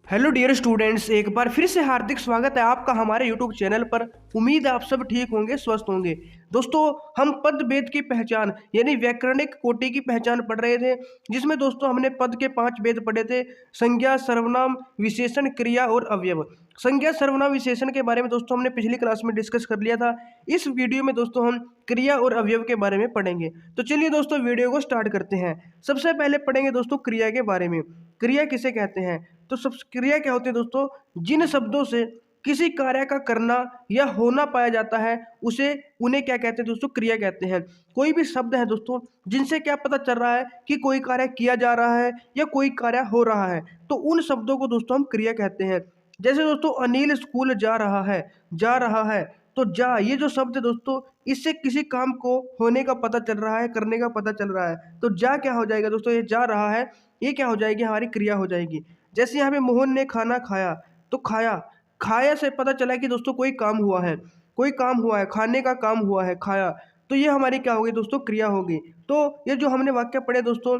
Hello dear students, एक बार फिर से हार्दिक स्वागत है आपका हमारे यूट्यूब चैनल पर। उम्मीद है आप सब ठीक होंगे, स्वस्थ होंगे। दोस्तों, हम पद भेद की पहचान यानी व्याकरणिक कोटि की पहचान पढ़ रहे थे, जिसमें दोस्तों हमने पद के 5 भेद पढ़े थे। संज्ञा, सर्वनाम, विशेषण, क्रिया और अवयव। संज्ञा, सर्वनाम, विशेषण के बारे में दोस्तों हमने पिछली क्लास में डिस्कस कर लिया था। इस वीडियो में दोस्तों हम क्रिया और अवयव के बारे में पढ़ेंगे। तो चलिए दोस्तों, वीडियो को स्टार्ट करते हैं। सबसे पहले पढ़ेंगे दोस्तों क्रिया के बारे में। क्रिया किसे कहते हैं? तो सब क्रिया क्या होती है दोस्तों? जिन शब्दों से किसी कार्य का करना या होना पाया जाता है उसे उन्हें क्या कहते हैं दोस्तों? क्रिया कहते हैं। कोई भी शब्द है दोस्तों जिनसे क्या पता चल रहा है कि कोई कार्य किया जा रहा है या कोई कार्य हो रहा है, तो उन शब्दों को दोस्तों हम क्रिया कहते हैं। जैसे दोस्तों अनिल स्कूल जा रहा है, जा रहा है। तो जा, ये जो शब्द है दोस्तों, इससे किसी काम को होने का पता चल रहा है, करने का पता चल रहा है। तो जा क्या हो जाएगा दोस्तों? ये जा रहा है, ये क्या हो जाएगी? हमारी क्रिया हो जाएगी। जैसे यहाँ पे मोहन ने खाना खाया, तो खाया, खाया से पता चला कि दोस्तों कोई काम हुआ है, कोई काम हुआ है, खाने का काम हुआ है, खाया। तो ये हमारी क्या होगी दोस्तों? क्रिया होगी। तो ये जो हमने वाक्य पढ़े दोस्तों,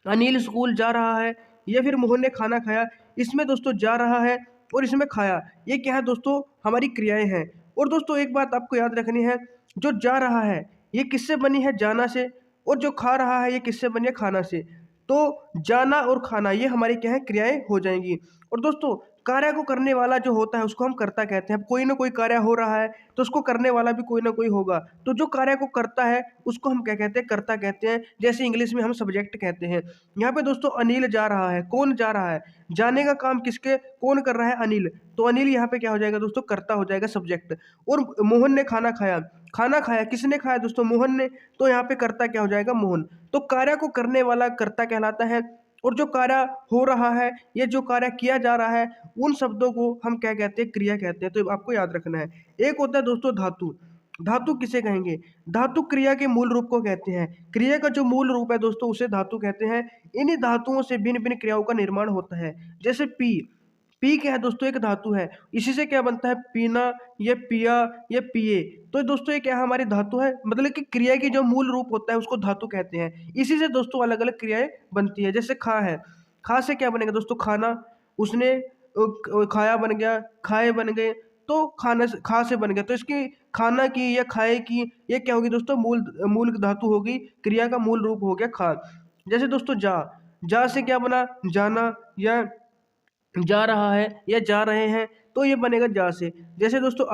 अनिल स्कूल जा रहा है या फिर मोहन ने खाना खाया, इसमें दोस्तों जा रहा है और इसमें खाया, ये क्या है दोस्तों? हमारी क्रियाएं हैं। और दोस्तों एक बात आपको याद रखनी है, जो जा रहा है ये किससे बनी है? जाना से। और जो खा रहा है ये किससे बनी है? खाना से। तो जाना और खाना ये हमारी क्या है? क्रियाएं हो जाएंगी। और दोस्तों कार्य को करने वाला जो होता है उसको हम कर्ता कहते हैं। अब कोई ना कोई कार्य हो रहा है तो उसको करने वाला भी कोई ना कोई होगा, तो जो कार्य को करता है उसको हम क्या कहते हैं? कर्ता कहते हैं। जैसे इंग्लिश में हम सब्जेक्ट कहते हैं। यहाँ पे दोस्तों अनिल जा रहा है, कौन जा रहा है? जाने का काम किसके, कौन कर रहा है? अनिल। तो अनिल यहाँ पे क्या हो जाएगा दोस्तों? कर्ता हो जाएगा, सब्जेक्ट। और मोहन ने खाना खाया, खाना खाया किसने खाया दोस्तों? मोहन ने। तो यहाँ पे कर्ता क्या हो जाएगा? मोहन। तो कार्य को करने वाला कर्ता कहलाता है। और जो कार्य हो रहा है, ये जो कार्य किया जा रहा है, उन शब्दों को हम क्या कहते हैं? क्रिया कहते हैं। तो आपको याद रखना है। एक होता है दोस्तों धातु। धातु किसे कहेंगे? धातु क्रिया के मूल रूप को कहते हैं। क्रिया का जो मूल रूप है दोस्तों उसे धातु कहते हैं। इन्हीं धातुओं से भिन्न भिन्न क्रियाओं का निर्माण होता है। जैसे पी, पी क्या है दोस्तों? एक धातु है। इसी से क्या बनता है? पीना, ये पिया, ये पिए। तो दोस्तों ये क्या है? हमारी धातु है। मतलब कि क्रिया की जो मूल रूप होता है उसको धातु कहते हैं। इसी से दोस्तों अलग अलग क्रियाएं बनती है। जैसे खा है, खा से क्या बनेगा दोस्तों? खाना। उसने खाया बन गया, खाए बन गए। तो खाना से, खा से बन गया। तो इसकी खाना की या खाए की ये क्या होगी दोस्तों? मूल मूल धातु होगी। क्रिया का मूल रूप हो गया खा। जैसे दोस्तों जा, जा से क्या बना? जाना, या जा रहा है या जा रहे हैं, तो ये बनेगा जा से। जैसे दोस्तों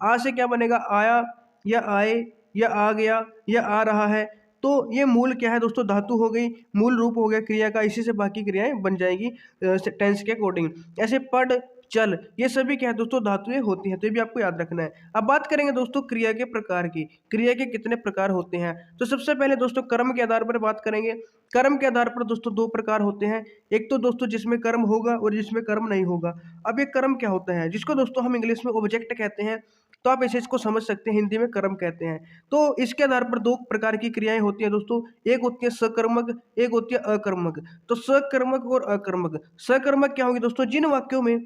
आ से क्या बनेगा? आया या आए या आ गया या आ रहा है। तो ये मूल क्या है दोस्तों? धातु हो गई, मूल रूप हो गया क्रिया का। इसी से बाकी क्रियाएं बन जाएगी टेंस के अकॉर्डिंग। ऐसे पढ़, चल, ये सभी क्या है दोस्तों? धातुएं होती हैं। तो ये भी आपको याद रखना है। अब बात करेंगे दोस्तों क्रिया के प्रकार की। क्रिया के कितने प्रकार होते हैं? तो सबसे पहले दोस्तों कर्म के आधार पर बात करेंगे। कर्म के आधार पर दोस्तों 2 प्रकार होते हैं। एक तो दोस्तों जिसमें कर्म होगा और जिसमें कर्म नहीं होगा। अब ये कर्म क्या होता है? जिसको दोस्तों हम इंग्लिश में ऑब्जेक्ट कहते हैं, तो आप ऐसे इसको समझ सकते हैं, हिंदी में कर्म कहते हैं। तो इसके आधार पर 2 प्रकार की क्रियाएं होती हैं दोस्तों। एक होती है सकर्मक, एक होती है अकर्मक। तो सकर्मक और अकर्मक। सकर्मक क्या होगी दोस्तों? जिन वाक्यों में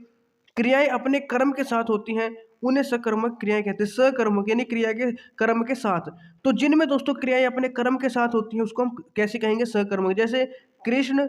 क्रियाएं अपने कर्म के साथ होती हैं उन्हें सकर्मक क्रियाएं कहते हैं। सकर्मक यानी क्रिया के कर्म के साथ। तो जिनमें दोस्तों क्रियाएं अपने कर्म के साथ होती हैं उसको हम कैसे कहेंगे? सकर्मक। जैसे कृष्ण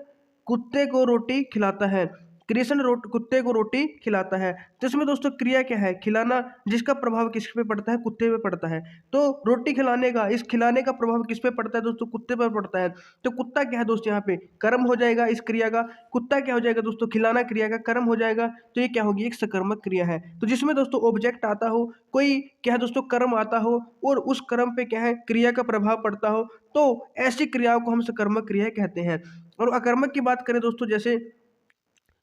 कुत्ते को रोटी खिलाता है, कृष्ण कुत्ते को रोटी खिलाता है। तो इसमें दोस्तों क्रिया क्या है? खिलाना, जिसका प्रभाव किस पे पड़ता है? कुत्ते पे पड़ता है। तो रोटी खिलाने का, इस खिलाने का प्रभाव किस पे पड़ता है दोस्तों? कुत्ते पर पड़ता है। तो कुत्ता क्या है दोस्तों? यहाँ पे कर्म हो जाएगा इस क्रिया का। कुत्ता क्या हो जाएगा दोस्तों? खिलाना क्रिया का कर्म हो जाएगा। तो ये क्या होगी? एक सकर्मक क्रिया है। तो जिसमें दोस्तों ऑब्जेक्ट आता हो, कोई क्या है दोस्तों? कर्म आता हो, और उस कर्म पे क्या है? क्रिया का प्रभाव पड़ता हो, तो ऐसी क्रियाओं को हम सकर्मक क्रिया कहते हैं। और अकर्मक की बात करें दोस्तों, जैसे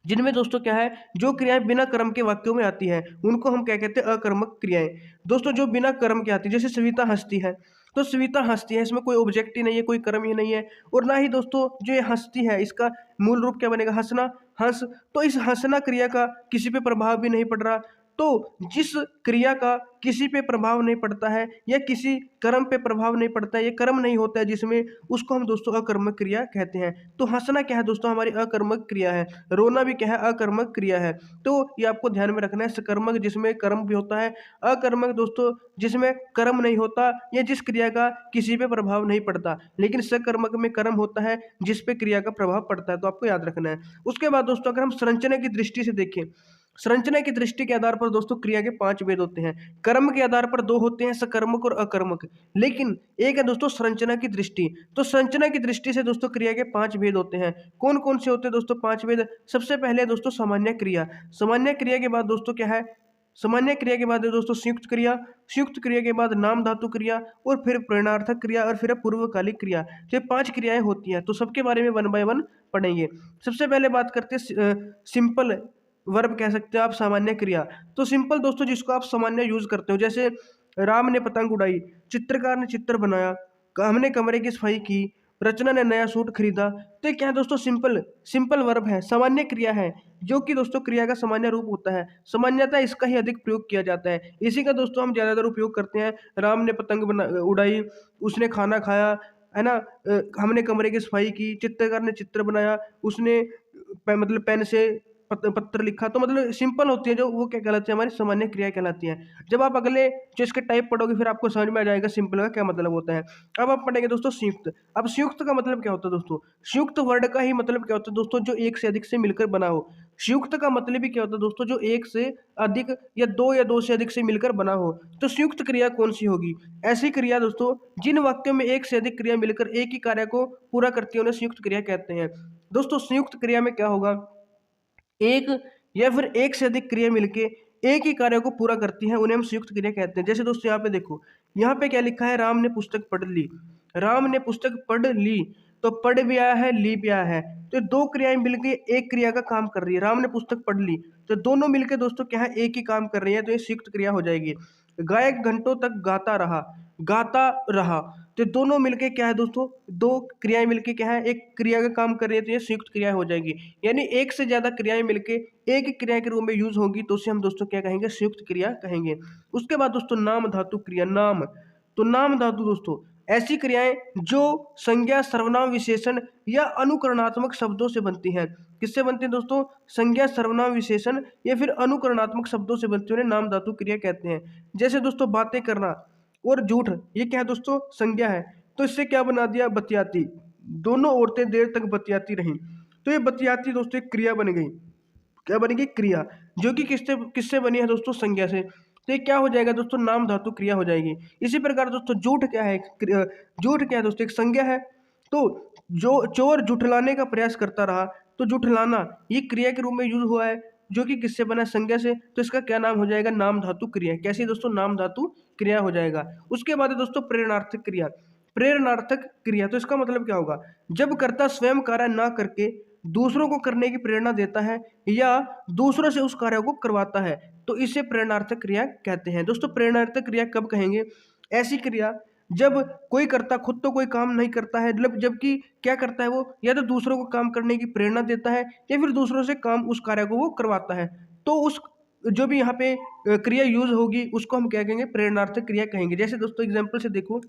जिनमें दोस्तों क्या है? जो क्रियाएं बिना कर्म के वाक्यों में आती है उनको हम क्या कहते हैं? अकर्मक क्रियाएं। दोस्तों जो बिना कर्म के आती है, जैसे सविता हंसती है, तो सविता हंसती है, इसमें कोई ऑब्जेक्ट ही नहीं है, कोई कर्म ही नहीं है। और ना ही दोस्तों जो ये हंसती है, इसका मूल रूप क्या बनेगा? हंसना, हंस। तो इस हंसना क्रिया का किसी पे प्रभाव भी नहीं पड़ रहा। तो जिस क्रिया का किसी पे प्रभाव नहीं पड़ता है या किसी कर्म पे प्रभाव नहीं पड़ता है, ये कर्म नहीं होता है जिसमें, उसको हम दोस्तों अकर्मक क्रिया कहते हैं। तो हंसना क्या है दोस्तों, हमारी अकर्मक क्रिया है। रोना भी क्या है, अकर्मक क्रिया है। तो ये आपको ध्यान में रखना है, सकर्मक जिसमें कर्म भी होता है, अकर्मक दोस्तों जिसमें कर्म नहीं होता या जिस क्रिया का किसी पे प्रभाव नहीं पड़ता, लेकिन सकर्मक में कर्म होता है जिस पे क्रिया का प्रभाव पड़ता है। तो आपको याद रखना है। उसके बाद दोस्तों अगर हम संरचना की दृष्टि से देखें, संरचना की दृष्टि के आधार पर दोस्तों क्रिया के 5 भेद होते हैं। कर्म के आधार पर 2 होते हैं, सकर्मक और अकर्मक, लेकिन एक है दोस्तों संरचना की दृष्टि। तो संरचना की दृष्टि से दोस्तों क्रिया के 5 भेद होते हैं। कौन कौन से होते हैं दोस्तों 5 भेद? सबसे पहले है दोस्तों सामान्य क्रिया। सामान्य क्रिया के बाद दोस्तों क्या है, सामान्य क्रिया के बाद है दोस्तों संयुक्त क्रिया, संयुक्त क्रिया के बाद नाम धातु क्रिया, और फिर प्रेरणार्थक क्रिया, और फिर पूर्वकालिक क्रिया। तो ये 5 क्रियाएं होती हैं। तो सबके बारे में 1 बाय 1 पढ़ेंगे। सबसे पहले बात करते हैं सिंपल वर्ब कह सकते हो आप, सामान्य क्रिया। तो सिंपल दोस्तों जिसको आप सामान्य यूज करते हो, जैसे राम ने पतंग उड़ाई, चित्रकार ने चित्र बनाया, हमने कमरे की सफाई की, रचना ने नया सूट खरीदा। तो ये क्या है दोस्तों, सिंपल सिंपल वर्ब है, सामान्य क्रिया है, जो कि दोस्तों क्रिया का सामान्य रूप होता है। सामान्यतः इसका ही अधिक प्रयोग किया जाता है, इसी का दोस्तों हम ज्यादातर उपयोग करते हैं। राम ने पतंग उड़ाई, उसने खाना खाया, है ना, हमने कमरे की सफाई की, चित्रकार ने चित्र बनाया, उसने मतलब पेन से पत्र लिखा। तो मतलब सिंपल होती है जो, वो क्या कहलाती है, हमारी सामान्य क्रिया कहलाती है। जब आप अगले जो इसके टाइप पढ़ोगे फिर आपको समझ में आ जाएगा सिंपल का क्या मतलब होता है। अब आप पढ़ेंगे दोस्तों संयुक्त। अब संयुक्त का मतलब क्या होता है दोस्तों, संयुक्त वर्ड का ही मतलब क्या होता है दोस्तों, जो एक से अधिक से मिलकर बना हो। संयुक्त का मतलब ही क्या होता है दोस्तों, जो एक से अधिक या दो से अधिक से मिलकर बना हो। तो संयुक्त क्रिया कौन सी होगी? ऐसी क्रिया दोस्तों जिन वाक्यों में एक से अधिक क्रिया मिलकर एक ही कार्य को पूरा करती है, उन्हें संयुक्त क्रिया कहते हैं। दोस्तों संयुक्त क्रिया में क्या होगा, एक या फिर एक से अधिक क्रिया मिलके एक ही कार्य को पूरा करती है, उन्हें हम संयुक्त क्रिया कहते हैं। जैसे दोस्तों यहाँ पे देखो, यहाँ पे क्या लिखा है, राम ने पुस्तक पढ़ ली। राम ने पुस्तक पढ़ ली, तो पढ़ भी आया है, ली भी आया है। तो 2 क्रियाएं मिलके एक क्रिया का काम कर रही है। राम ने पुस्तक पढ़ ली, तो दोनों मिलके दोस्तों क्या है, एक ही काम कर रही है, तो ये संयुक्त क्रिया हो जाएगी। गायक घंटों तक गाता रहा, गाता रहा, तो दोनों मिलके क्या है दोस्तों, 2 क्रियाएं मिलके क्या है, एक क्रिया का काम कर रही है, तो ये संयुक्त क्रिया हो जाएगी। यानी एक से ज्यादा क्रियाएं मिलके एक ही क्रिया के रूप में यूज होगी, तो उसे हम दोस्तों क्या कहेंगे, संयुक्त क्रिया कहेंगे। उसके बाद दोस्तों नाम धातु क्रिया। नाम, तो नाम धातु दोस्तों ऐसी क्रियाएं जो संज्ञा, सर्वनाम, विशेषण या अनुकरणात्मक शब्दों से बनती हैं। किससे बनती हैं दोस्तों, संज्ञा, सर्वनाम, विशेषण या फिर अनुकरणात्मक शब्दों से बनती है, उन्हें नाम धातु क्रिया कहते हैं। जैसे दोस्तों बातें करना और झूठ, ये क्या है दोस्तों, संज्ञा है। तो इससे क्या बना दिया, बतियाती। दोनों औरतें देर तक बतियाती रहीं, तो ये बतियाती दोस्तों एक क्रिया बन गई। क्या बनेगी, क्रिया, जो कि किससे किससे बनी है दोस्तों, संज्ञा से। तो ये क्या हो जाएगा दोस्तों, नाम धातु क्रिया हो जाएगी। इसी प्रकार दोस्तों झूठ क्या है, झूठ क्या है दोस्तों, एक संज्ञा है। तो जो चोर झुठलाने का प्रयास करता रहा, तो झुठलाना ये क्रिया के रूप में यूज हुआ है, जो कि किससे बना है, संज्ञा से। तो इसका क्या नाम हो जाएगा, नाम धातु क्रिया। कैसे दोस्तों, नाम धातु क्रिया हो जाएगा। उसके बाद है दोस्तों प्रेरणार्थक क्रिया। प्रेरणार्थक क्रिया, तो इसका मतलब क्या होगा, जब कर्ता स्वयं कार्य ना करके दूसरों को करने की प्रेरणा देता है या दूसरों से उस कार्य को करवाता है, तो इसे प्रेरणार्थक क्रिया कहते हैं। दोस्तों प्रेरणार्थक क्रिया कब कहेंगे, ऐसी क्रिया जब कोई कर्ता खुद तो कोई काम नहीं करता है, मतलब जबकि क्या करता है वो, या तो दूसरों को काम करने की प्रेरणा देता है या फिर दूसरों से काम, उस कार्य को वो करवाता है। तो उस जो भी यहाँ पे क्रिया यूज होगी उसको हम क्या कहेंगे, प्रेरणार्थक क्रिया कहेंगे। जैसे दोस्तों एग्जाम्पल से देखो,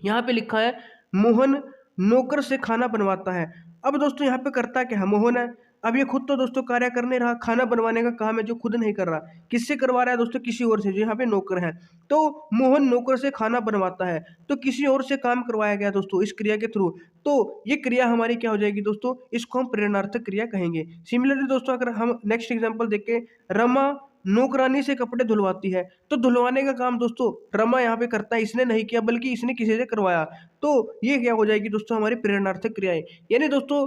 यहाँ पे लिखा है मोहन नौकर से खाना बनवाता है। अब दोस्तों यहाँ पे करता क्या है, मोहन है। अब ये खुद तो दोस्तों कार्य कर नहीं रहा, खाना बनवाने का काम है जो खुद नहीं कर रहा, किससे करवा रहा है दोस्तों, किसी और से, जो यहाँ पे नौकर है। तो मोहन नौकर से खाना बनवाता है, तो किसी और से काम करवाया गया दोस्तों इस क्रिया के थ्रू। तो ये क्रिया हमारी क्या हो जाएगी दोस्तों, इसको हम प्रेरणार्थक क्रिया कहेंगे। सिमिलरली दोस्तों अगर हम नेक्स्ट एग्जाम्पल देखें, रमा नौकरानी से कपड़े धुलवाती है, तो धुलवाने का काम दोस्तों रमा यहाँ पे करता है, इसने नहीं किया बल्कि इसने किसी से करवाया। तो ये क्या हो जाएगी दोस्तों, हमारी प्रेरणार्थक क्रियाएं। यानी दोस्तों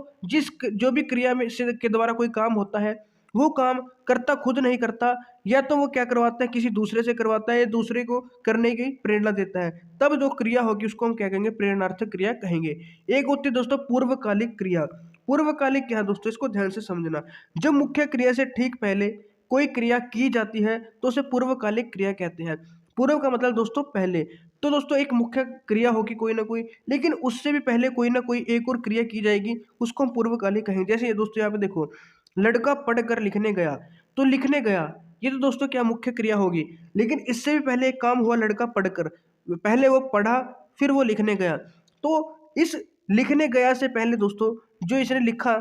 जो भी क्रिया में से के द्वारा कोई काम होता है, वो काम करता खुद नहीं करता, या तो वो क्या करवाता है, किसी दूसरे से करवाता है, या दूसरे को करने की प्रेरणा देता है, तब जो क्रिया होगी उसको हम क्या कहेंगे, प्रेरणार्थक क्रिया कहेंगे। एक होती है दोस्तों पूर्वकालिक क्रिया। पूर्वकालिक क्या है दोस्तों, इसको ध्यान से समझना। जब मुख्य क्रिया से ठीक पहले कोई क्रिया की जाती है तो उसे पूर्वकालिक क्रिया कहते हैं। पूर्व का मतलब दोस्तों पहले। तो दोस्तों एक मुख्य क्रिया होगी कोई ना कोई, लेकिन उससे भी पहले कोई ना कोई एक और क्रिया की जाएगी, उसको हम पूर्वकालिक कहेंगे। जैसे ये दोस्तों यहाँ पे देखो, लड़का पढ़कर लिखने गया, तो लिखने गया ये तो दोस्तों क्या मुख्य क्रिया होगी। लेकिन इससे भी पहले एक काम हुआ, लड़का पढ़कर, पहले वो पढ़ा फिर वो लिखने गया। तो इस लिखने गया से पहले दोस्तों जो इसने लिखा,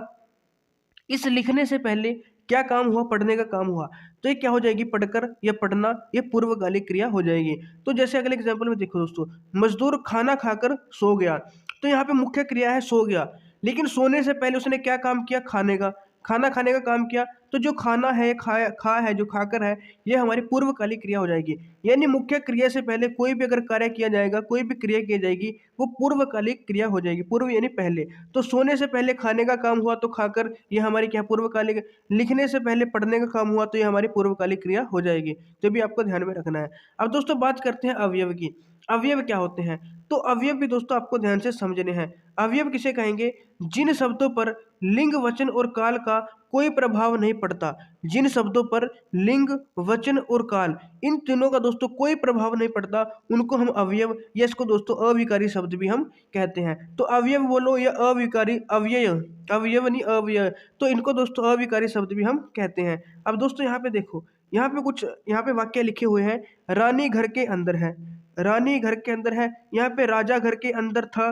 इस लिखने से पहले क्या काम हुआ, पढ़ने का काम हुआ। तो ये क्या हो जाएगी, पढ़कर या पढ़ना, ये पूर्वकालिक क्रिया हो जाएगी। तो जैसे अगले एग्जाम्पल में देखो दोस्तों, मजदूर खाना खाकर सो गया। तो यहाँ पे मुख्य क्रिया है सो गया, लेकिन सोने से पहले उसने क्या काम किया, खाने का, खाना खाने का काम किया। तो जो खाना है, खाया खा है, जो खाकर है, ये हमारी पूर्वकालिक क्रिया हो जाएगी। यानी मुख्य क्रिया से पहले कोई भी अगर कार्य किया जाएगा, कोई भी क्रिया की जाएगी, वो पूर्वकालिक क्रिया हो जाएगी। पूर्व यानी पहले। तो सोने से पहले खाने का काम हुआ तो खाकर, ये हमारी क्या पूर्वकालिक। लिखने से पहले पढ़ने का काम हुआ तो ये हमारी पूर्वकालिक क्रिया हो जाएगी। जो भी आपको ध्यान में रखना है। अब दोस्तों बात करते हैं अवयव की। अवयव क्या होते हैं, तो अवयव भी दोस्तों आपको ध्यान से समझने हैं। अवयव किसे कहेंगे, जिन शब्दों पर लिंग, वचन और काल का कोई प्रभाव नहीं पड़ता। जिन शब्दों पर लिंग, वचन और काल, इन तीनों का दोस्तों कोई प्रभाव नहीं पड़ता, उनको हम अवयव, या इसको दोस्तों अविकारी शब्द भी हम कहते हैं। तो अवयव बोलो या अविकारी, अव्यय, अवयव नहीं अव्यय, तो इनको दोस्तों अविकारी शब्द भी हम कहते हैं। अब दोस्तों यहाँ पे देखो, यहाँ पे कुछ, यहाँ पे वाक्य लिखे हुए हैं। रानी घर के अंदर है, रानी घर के अंदर है। यहाँ पे राजा घर के अंदर था।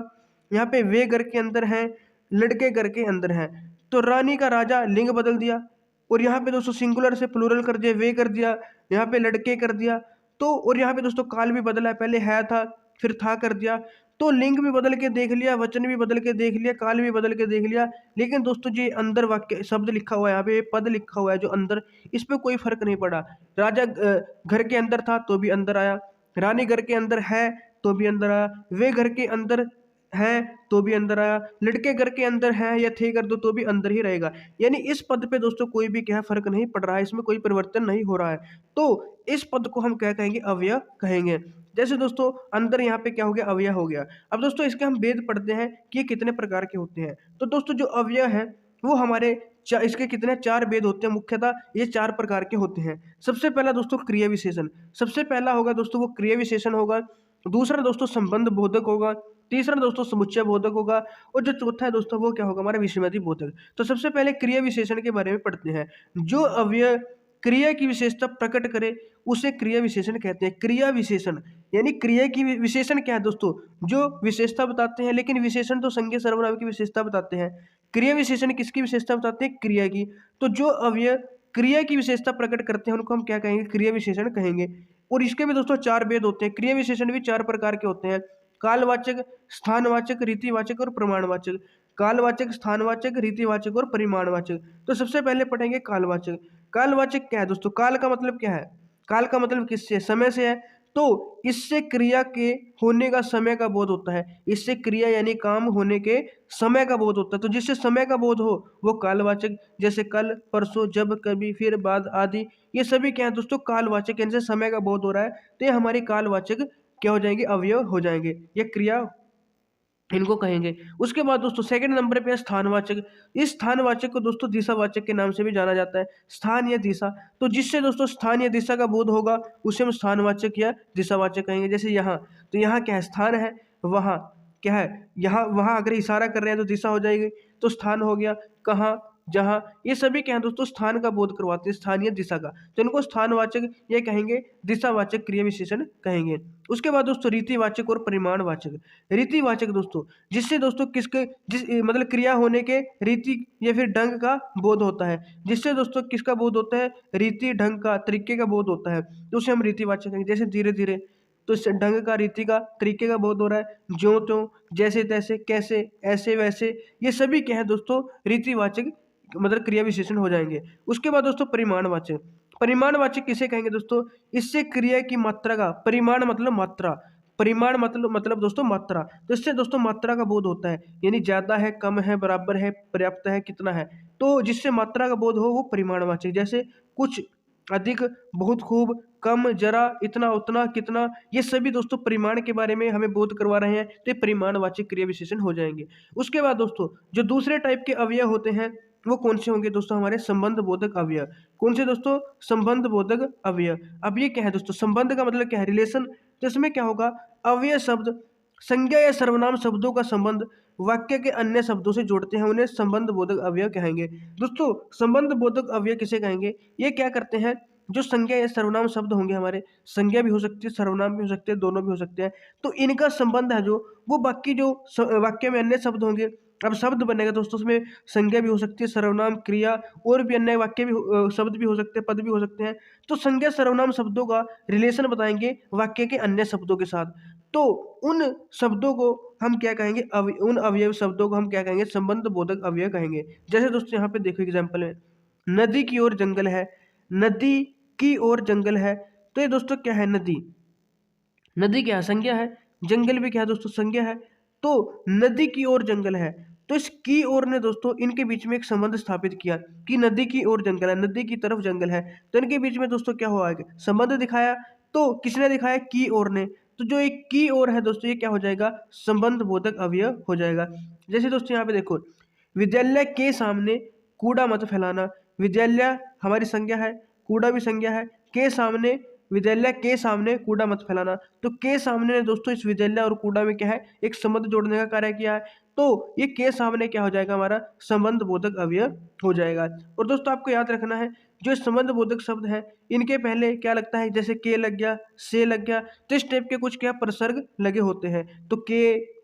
यहाँ पे वे घर के अंदर हैं, लड़के घर के अंदर हैं। तो रानी का राजा लिंग बदल दिया, और यहाँ पे दोस्तों सिंगुलर से प्लूरल कर दिया, वे कर दिया, यहाँ पे लड़के कर दिया। तो और यहाँ पे दोस्तों काल भी बदला है, पहले है था फिर था कर दिया। तो लिंग भी बदल के देख लिया, वचन भी बदल के देख लिया, काल भी बदल के देख लिया। लेकिन दोस्तों जी अंदर वाक्य शब्द लिखा हुआ है, यहाँ पे पद लिखा हुआ है जो अंदर, इस पे कोई फर्क नहीं पड़ा। राजा घर के अंदर था तो भी अंदर आया, रानी घर के अंदर है तो भी अंदर आया, वे घर के अंदर है तो भी अंदर आया, लड़के घर के अंदर है या थे कर दो तो भी अंदर ही रहेगा। यानी इस पद पे दोस्तों कोई भी क्या फर्क नहीं पड़ रहा है, इसमें कोई परिवर्तन नहीं हो रहा है। तो इस पद को हम क्या कहेंगे, अव्यय कहेंगे। जैसे दोस्तों अंदर यहाँ पे क्या हो गया, अव्यय हो गया। अब दोस्तों इसके हम भेद पढ़ते हैं कि ये कितने प्रकार के होते हैं। तो दोस्तों जो अव्यय है वो हमारे इसके कितने, चार भेद होते हैं। मुख्यतः ये चार प्रकार के होते हैं। सबसे पहला दोस्तों क्रिया विशेषण, सबसे पहला होगा दोस्तों वो क्रिया विशेषण होगा। दूसरा दोस्तों संबंध बोधक होगा। तीसरा दोस्तों समुच्चय बोधक होगा। और जो चौथा है दोस्तों वो क्या होगा, हमारा विषमति बोधक। तो सबसे पहले क्रिया विशेषण के बारे में पढ़ते हैं। जो अव्यय क्रिया की विशेषता प्रकट करे उसे क्रिया विशेषण कहते हैं। क्रिया विशेषण यानी क्रिया की विशेषण क्या है दोस्तों, जो विशेषता बताते हैं। लेकिन विशेषण तो संज्ञा सर्वनाम की विशेषता बताते हैं, क्रिया विशेषण किसकी विशेषता बताते हैं, क्रिया की। तो जो अव्यय क्रिया की विशेषता प्रकट करते हैं उनको हम क्या कहेंगे, क्रिया विशेषण कहेंगे। और इसके भी दोस्तों चार भेद होते हैं। क्रिया विशेषण भी चार प्रकार के होते हैं। कालवाचक, स्थानवाचक, रीतिवाचक और प्रमाणवाचक। कालवाचक, स्थानवाचक, रीतिवाचक और परिमाणवाचक। तो सबसे पहले पढ़ेंगे कालवाचक। कालवाचक क्या है दोस्तों, काल का मतलब क्या है, काल का मतलब किससे, समय से है। तो इससे क्रिया के होने का समय का बोध होता है। इससे क्रिया यानी काम होने के समय का बोध होता है। तो जिससे समय का बोध हो वो कालवाचक। जैसे कल, परसों, जब, कभी, फिर, बाद आदि, ये सभी क्या है दोस्तों, कालवाचक। इनसे समय का बोध हो रहा है तो ये हमारी कालवाचक क्या हो जाएंगे, अवयव हो जाएंगे, ये क्रिया इनको कहेंगे। उसके बाद दोस्तों सेकंड नंबर पे है स्थानवाचक। इस स्थानवाचक को दोस्तों दिशावाचक के नाम से भी जाना जाता है, स्थान या दिशा। तो जिससे दोस्तों स्थान या दिशा का बोध होगा उसे हम स्थानवाचक या दिशावाचक कहेंगे। जैसे यहाँ, तो यहाँ क्या है, स्थान है। वहाँ क्या है, यहाँ वहाँ अगर इशारा कर रहे हैं तो दिशा हो जाएगी, तो स्थान हो गया। कहाँ, जहाँ, ये सभी क्या है दोस्तों, स्थान का बोध करवाते हैं, स्थान या दिशा का। तो इनको स्थानवाचक ये कहेंगे, दिशावाचक क्रिया विशेषण कहेंगे। उसके बाद दोस्तों रीतिवाचक और परिमाणवाचक। रीतिवाचक दोस्तों जिससे दोस्तों किसके, जिस मतलब क्रिया होने के रीति या फिर ढंग का बोध होता है। जिससे दोस्तों किसका बोध होता है, रीति, ढंग का, तरीके का बोध होता है, तो उसे हम रीतिवाचक कहेंगे। जैसे धीरे धीरे, तो इससे ढंग का, रीति का, तरीके का बोध हो रहा है। ज्यों त्यों, जैसे तैसे, कैसे, ऐसे वैसे, ये सभी क्या है दोस्तों, रीतिवाचक मतलब क्रिया विशेषण हो जाएंगे। उसके बाद दोस्तों परिमाणवाचक। परिमाणवाचक किसे कहेंगे दोस्तों, इससे क्रिया की मात्रा का, परिमाण मतलब मात्रा, परिमाण मतलब दोस्तों मात्रा। तो इससे दोस्तों मात्रा का बोध होता है, यानी ज्यादा है, कम है, बराबर है, पर्याप्त है, कितना है। तो जिससे मात्रा का बोध हो वो परिमाणवाचक। जैसे कुछ, अधिक, बहुत, खूब, कम, जरा, इतना, उतना, कितना, ये सभी दोस्तों परिमाण के बारे में हमें बोध करवा रहे हैं, तो ये परिमाणवाचक क्रिया विशेषण हो जाएंगे। उसके बाद दोस्तों जो दूसरे टाइप के अवयव होते हैं वो कौन से होंगे दोस्तों, हमारे संबंध बोधक अवयव। कौन से दोस्तों, संबंध बोधक अवयव। अब ये क्या है दोस्तों, संबंध का मतलब क्या है, रिलेशन। तो इसमें क्या होगा, अवयव शब्द संज्ञा या सर्वनाम शब्दों का संबंध वाक्य के अन्य शब्दों से जोड़ते हैं, उन्हें संबंध बोधक अवयव कहेंगे। दोस्तों संबंध बोधक अवयव किसे कहेंगे, ये क्या करते हैं, जो संज्ञा या सर्वनाम शब्द होंगे हमारे, संज्ञा भी हो सकती है, सर्वनाम भी हो सकते हैं, दोनों भी हो सकते हैं। तो इनका संबंध है जो, वो बाकी जो वाक्य में अन्य शब्द होंगे, अब शब्द बनेगा दोस्तों, उसमें संज्ञा भी हो सकती है, सर्वनाम, क्रिया और भी अन्य वाक्य भी शब्द भी हो सकते हैं, पद भी हो सकते हैं। तो संज्ञा सर्वनाम शब्दों का रिलेशन बताएंगे वाक्य के अन्य शब्दों के साथ। तो उन शब्दों को हम क्या कहेंगे, उन अवयव शब्दों को हम क्या कहेंगे, संबंध बोधक अवयव कहेंगे। जैसे दोस्तों यहाँ पे देखो एग्जाम्पल में, नदी की ओर जंगल है, नदी की ओर जंगल है। तो ये दोस्तों क्या है, नदी, नदी क्या है, संज्ञा है, जंगल भी क्या है दोस्तों, संज्ञा है। तो नदी की ओर जंगल है, तो इस की ओर ने दोस्तों इनके बीच में एक संबंध स्थापित किया कि नदी की ओर जंगल है, नदी की तरफ जंगल है। तो इनके बीच में दोस्तों क्या हुआ, संबंध दिखाया। तो किसने दिखाया, की ओर ने। तो जो एक की ओर है दोस्तों, ये क्या हो जाएगा, संबंध बोधक अवयव हो जाएगा। जैसे दोस्तों यहाँ पे देखो, विद्यालय के सामने कूड़ा मत फैलाना। विद्यालय हमारी संज्ञा है, कूड़ा भी संज्ञा है, के सामने, विद्यालय के सामने कूड़ा मत फैलाना। तो के सामने ने दोस्तों इस विद्यालय और कूड़ा में क्या है, एक संबंध जोड़ने का कार्य किया है। तो ये के सामने क्या हो जाएगा, हमारा संबंध बोधक अवयव हो जाएगा। और दोस्तों आपको याद रखना है, जो संबंध बोधक शब्द है, इनके पहले क्या लगता है, जैसे के लग गया, से लग गया, तो इस टाइप के कुछ क्या प्रसर्ग लगे होते हैं। तो के,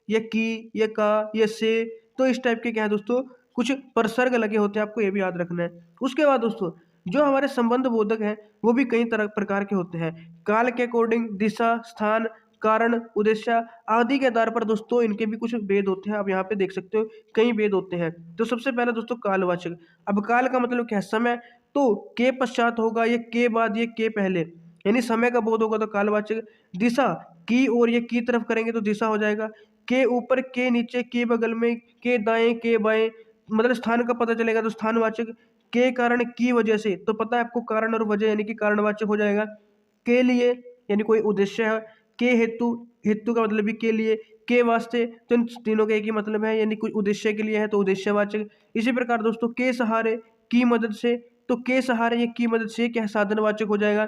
ये की, ये का, ये से, तो इस टाइप के क्या है दोस्तों, कुछ प्रसर्ग लगे होते हैं, आपको ये भी याद रखना है। उसके बाद दोस्तों जो हमारे संबंध बोधक हैं, वो भी कई तरह प्रकार के होते हैं। काल के अकॉर्डिंग, दिशा, स्थान, कारण, उद्देश्य आदि के आधार पर दोस्तों इनके भी कुछ भेद होते हैं। आप यहाँ पे देख सकते हो कई भेद होते हैं। तो सबसे पहले दोस्तों कालवाचक। अब काल का मतलब क्या है, समय। तो के पश्चात होगा, ये के बाद, ये के पहले, यानी समय का बोध होगा तो कालवाचक। दिशा, की और ये की तरफ करेंगे तो दिशा हो जाएगा। के ऊपर, के नीचे, के बगल में, के दाएं, के बाएं, मतलब स्थान का पता चलेगा तो स्थानवाचक। के कारण, की वजह से, तो पता है आपको कारण और वजह यानी कि कारणवाचक हो जाएगा। के लिए यानी कोई उद्देश्य है। के हेतु, हेतु का मतलब भी के लिए। के वास्ते, तो इन तीनों का एक ही मतलब है, यानी कोई उद्देश्य के लिए है तो उद्देश्यवाचक। इसी प्रकार दोस्तों के सहारे, की मदद से, तो के सहारे, ये की मदद से क्या है, साधनवाचक हो जाएगा।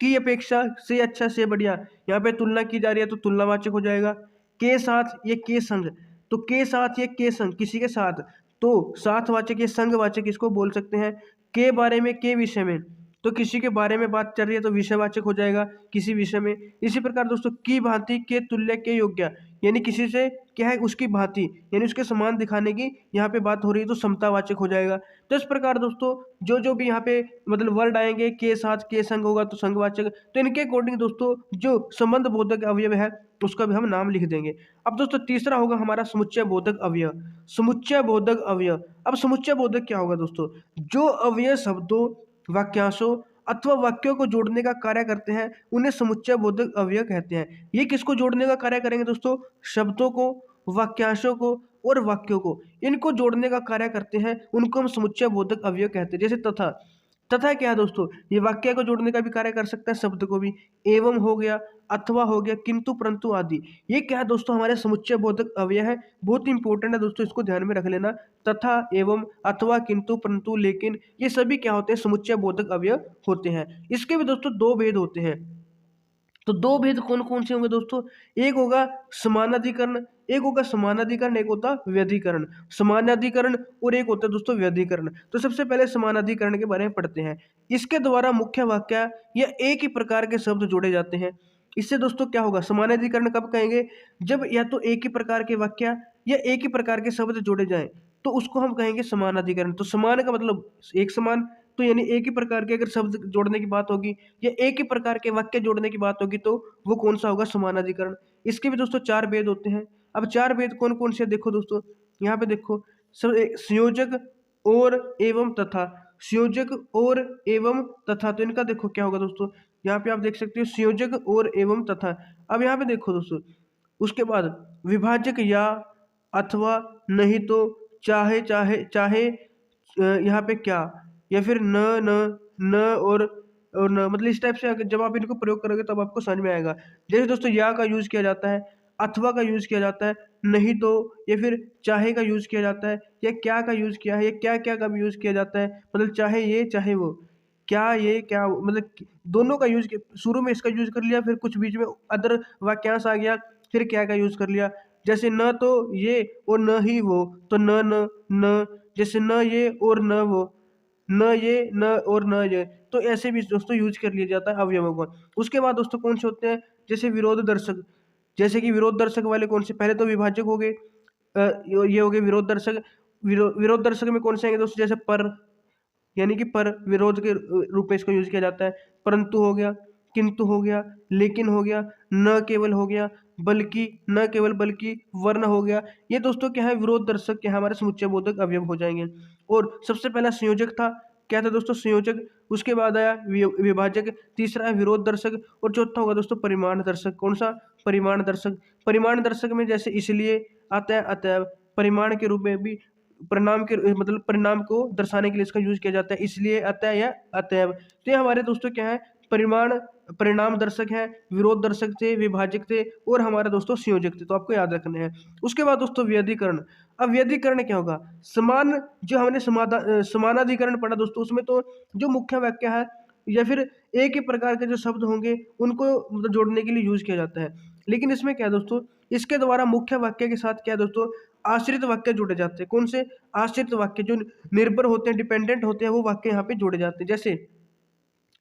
की अपेक्षा, से अच्छा, से बढ़िया, यहाँ पे तुलना की जा रही है तो तुलनावाचक हो जाएगा। के साथ, ये के संग, तो के साथ, ये के संग, किसी के साथ, तो साथवाचक, ये संगवाचक इसको बोल सकते हैं। के बारे में, के विषय में, तो किसी के बारे में बात चल रही है तो विषयवाचक हो जाएगा, किसी विषय में। इसी प्रकार दोस्तों की भांति, के तुल्य, के योग्य, यानी किसी से क्या है, उसकी भांति यानी उसके समान दिखाने की यहाँ पे बात हो रही है तो समतावाचक हो जाएगा। तो इस प्रकार दोस्तों जो जो भी यहाँ पे मतलब वर्ड आएंगे, के साथ, के संग होगा तो संगवाचक। तो इनके अकॉर्डिंग दोस्तों जो संबंध बोधक अवयव है उसका भी हम नाम लिख देंगे। अब दोस्तों तीसरा होगा हमारा समुच्चय बोधक अवयव। समुच्चय बोधक अवयव। अब समुच्चय बोधक क्या होगा दोस्तों, जो अवयव शब्दों, वाक्यांशों अथवा वाक्यों को जोड़ने का कार्य करते हैं उन्हें समुच्चय बोधक अवयव कहते हैं। ये किसको जोड़ने का कार्य करेंगे दोस्तों, शब्दों को, वाक्यांशों को और वाक्यों को, इनको जोड़ने का कार्य करते हैं, उनको हम समुच्चय बोधक अवयव कहते हैं। जैसे तथा, तथा क्या है दोस्तों, ये वाक्य को जोड़ने का भी कार्य कर सकता है, शब्द को भी। एवं हो गया, अथवा हो गया, किंतु, परंतु आदि, ये क्या है दोस्तों, हमारे समुच्चय बोधक अवयव है। बहुत इंपॉर्टेंट है दोस्तों, इसको ध्यान में रख लेना। तथा, एवं, अथवा, किंतु, परंतु, लेकिन, ये सभी क्या होते हैं, समुच्चय बोधक अवयव होते हैं। इसके भी दोस्तों दो भेद होते हैं। तो दो भेद कौन कौन से होंगे दोस्तों, एक होगा समानाधिकरण, एक होगा समानाधिकरण, एक होता व्यधिकरण। समानाधिकरण और एक होता है दोस्तों व्यधिकरण। तो सबसे पहले समानाधिकरण के बारे में पढ़ते हैं। इसके द्वारा मुख्य वाक्य या एक ही प्रकार के शब्द जोड़े जाते हैं। इससे दोस्तों क्या होगा, समानाधिकरण कब कहेंगे, जब या तो एक ही प्रकार के वाक्य या एक ही प्रकार के शब्द जोड़े जाएं तो उसको हम कहेंगे समानाधिकरण। तो समान का मतलब एक समान, तो यानी एक ही प्रकार के अगर शब्द जोड़ने की बात होगी या एक ही प्रकार के वाक्य जोड़ने की बात होगी तो वो कौन सा होगा, समानाधिकरण। इसके भी दोस्तों चार भेद होते हैं। अब चार भेद कौन कौन से देखो दोस्तों, यहाँ पे देखो, संयोजक और एवं तथा, संयोजक और एवं तथा। तो इनका देखो क्या होगा दोस्तों, यहाँ पे आप देख सकते हो संयोजक और एवं तथा। अब यहाँ पे देखो दोस्तों, उसके बाद विभाजक या, अथवा, नहीं तो, चाहे चाहे चाहे, यहाँ पे क्या, या फिर न न न और न, मतलब इस टाइप से जब आप इनको प्रयोग करोगे तब आपको समझ में आएगा। जैसे दोस्तों या का यूज किया जाता है, अथवा का यूज किया जाता है, नहीं तो या फिर चाहे का यूज किया जाता है, या क्या का यूज किया है, या क्या क्या का भी यूज किया जाता है, मतलब चाहे ये चाहे वो, क्या ये क्या, मतलब दोनों का यूज, शुरू में इसका यूज कर लिया, फिर कुछ बीच में अदर वाक्यांश आ गया, फिर क्या का यूज कर लिया। जैसे न तो ये और न ही वो, तो न न न, जैसे न ये और न वो, न ये, न और न ये, तो ऐसे भी दोस्तों यूज कर लिया जाता है अवयवों को। उसके बाद दोस्तों कौन से होते हैं, जैसे विरोध दर्शक, जैसे कि विरोध दर्शक वाले कौन से, पहले तो विभाजक हो गए, ये हो गए विरोध दर्शक। विरोध दर्शक में कौन से आएंगे दोस्तों, जैसे पर, यानी कि पर विरोध के रूप में इसको यूज किया जाता है। परंतु हो गया, किंतु हो गया, लेकिन हो गया, न केवल हो गया, बल्कि, न केवल बल्कि, वर्ण हो गया। ये दोस्तों क्या है, विरोध दर्शक के हमारे समुच्चय बोधक अवयव हो जाएंगे। और सबसे पहला संयोजक था, क्या था दोस्तों, संयोजक। उसके बाद आया विभाजक, तीसरा है विरोध दर्शक, और चौथा होगा दोस्तों परिमाण दर्शक। कौन सा, परिमाण दर्शक। परिमाण दर्शक में जैसे इसलिए आता है, अतएव, परिमाण के रूप में भी, परिणाम के मतलब परिणाम को दर्शाने के लिए इसका यूज किया जाता है, इसलिए, अतः या अतएव। तो ये हमारे दोस्तों क्या है, परिमाण, परिणाम दर्शक है, विरोध दर्शक थे, विभाजक थे, और हमारे दोस्तों संयोजक थे, तो आपको याद रखने हैं। उसके बाद दोस्तों व्यधिकरण। अब व्यधिकरण क्या होगा, समान, जो हमने समानाधिकरण पढ़ा दोस्तों, उसमें तो जो मुख्य वाक्य है या फिर एक ही प्रकार के जो शब्द होंगे उनको मतलब जोड़ने के लिए यूज किया जाता है। लेकिन इसमें क्या है दोस्तों, इसके द्वारा मुख्य वाक्य के साथ क्या है दोस्तों, आश्रित वाक्य जुड़े जाते हैं। कौन से, आश्रित वाक्य, जो निर्भर होते हैं, डिपेंडेंट होते हैं, वो वाक्य यहाँ पे जोड़े जाते हैं। जैसे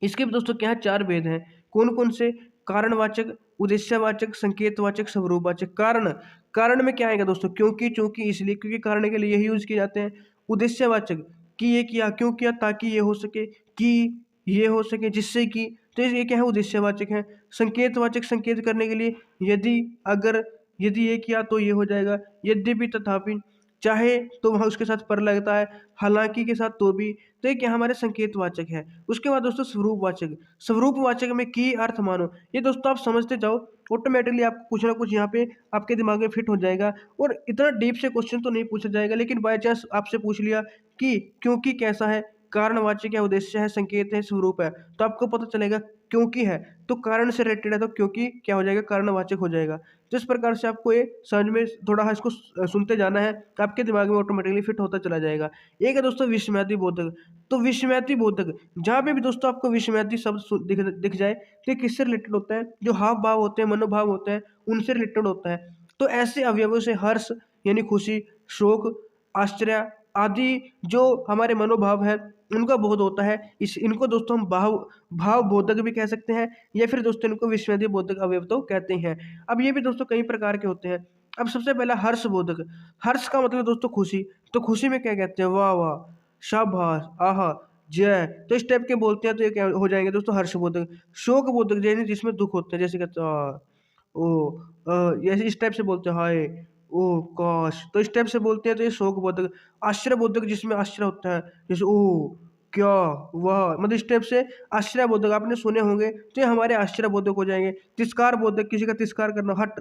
इसके भी दोस्तों क्या है, चार भेद हैं। कौन कौन से, कारणवाचक, उद्देश्यवाचक, संकेतवाचक, स्वरूपवाचक। कारण, कारण में क्या आएगा दोस्तों, क्योंकि, चूंकि, इसलिए, क्योंकि कारण के लिए यही यूज किए जाते हैं। उद्देश्यवाचक, कि ये किया, क्यों किया, ताकि ये हो सके, कि ये हो सके, जिससे कि, तो ये क्या है, उद्देश्यवाचक है। संकेतवाचक, संकेत करने के लिए, यदि, अगर, यदि ये किया तो ये हो जाएगा, यद्यपि, तथापि, चाहे तो वहाँ उसके साथ पर लगता है, हालांकि के साथ तो भी, तो ये क्या हमारे संकेतवाचक है। उसके बाद दोस्तों स्वरूपवाचक। स्वरूपवाचक में की, अर्थ, मानो, ये दोस्तों आप समझते जाओ, ऑटोमेटिकली आपको कुछ ना कुछ यहाँ पे आपके दिमाग में फिट हो जाएगा। और इतना डीप से क्वेश्चन तो नहीं पूछा जाएगा, लेकिन बाय चांस आपसे पूछ लिया कि क्योंकि कैसा है, कारणवाचक है, उद्देश्य है, संकेत है, स्वरूप है, तो आपको पता चलेगा क्योंकि है तो कारण से रिलेटेड है, तो क्योंकि क्या हो जाएगा, कारणवाचक हो जाएगा। जिस प्रकार से आपको ये समझ में थोड़ा इसको सुनते जाना है, आपके दिमाग में ऑटोमेटिकली फिट होता चला जाएगा। एक है दोस्तों विषमयादि बोधक। तो विषमयादि बोधक, जहाँ पे भी दोस्तों आपको विषमयादि शब्द दिख जाए, तो ये किससे रिलेटेड होता है, जो हाव भाव होते हैं, मनोभाव होते हैं, उनसे रिलेटेड होता है। तो ऐसे अवयवों से हर्ष यानी खुशी, शोक, आश्चर्य आदि जो हमारे मनोभाव है उनका बोध होता है। इस इनको दोस्तों हम भाव बोधक भी कह सकते हैं, या फिर दोस्तों इनको विषमयादि बोधक अवयव तो कहते हैं। अब ये भी दोस्तों कई प्रकार के होते हैं। अब सबसे पहला हर्ष बोधक। हर्ष का मतलब दोस्तों खुशी, तो खुशी में क्या कहते हैं, वाह वाह, शाबाश, आहा, जय, तो इस टाइप के बोलते हैं, तो ये क्या हो जाएंगे दोस्तों, हर्ष बोधक। शोक बोधक, यानी जिसमें दुख होते हैं, जैसे कहते हैं ओ, ऐसे इस टाइप से बोलते हैं, हाय, ओ, काश, तो इस टाइप से बोलते हैं, तो ये शोक बोधक। आश्चर्य बोधक, जिसमें आश्चर्य होता है, जैसे ओ, क्या, वाह, मतलब इस टाइप से आश्चर्य बोधक आपने सुने होंगे, तो ये हमारे आश्चर्य बोधक हो जाएंगे। तिरस्कार बोधक, किसी का तिरस्कार करना, हट,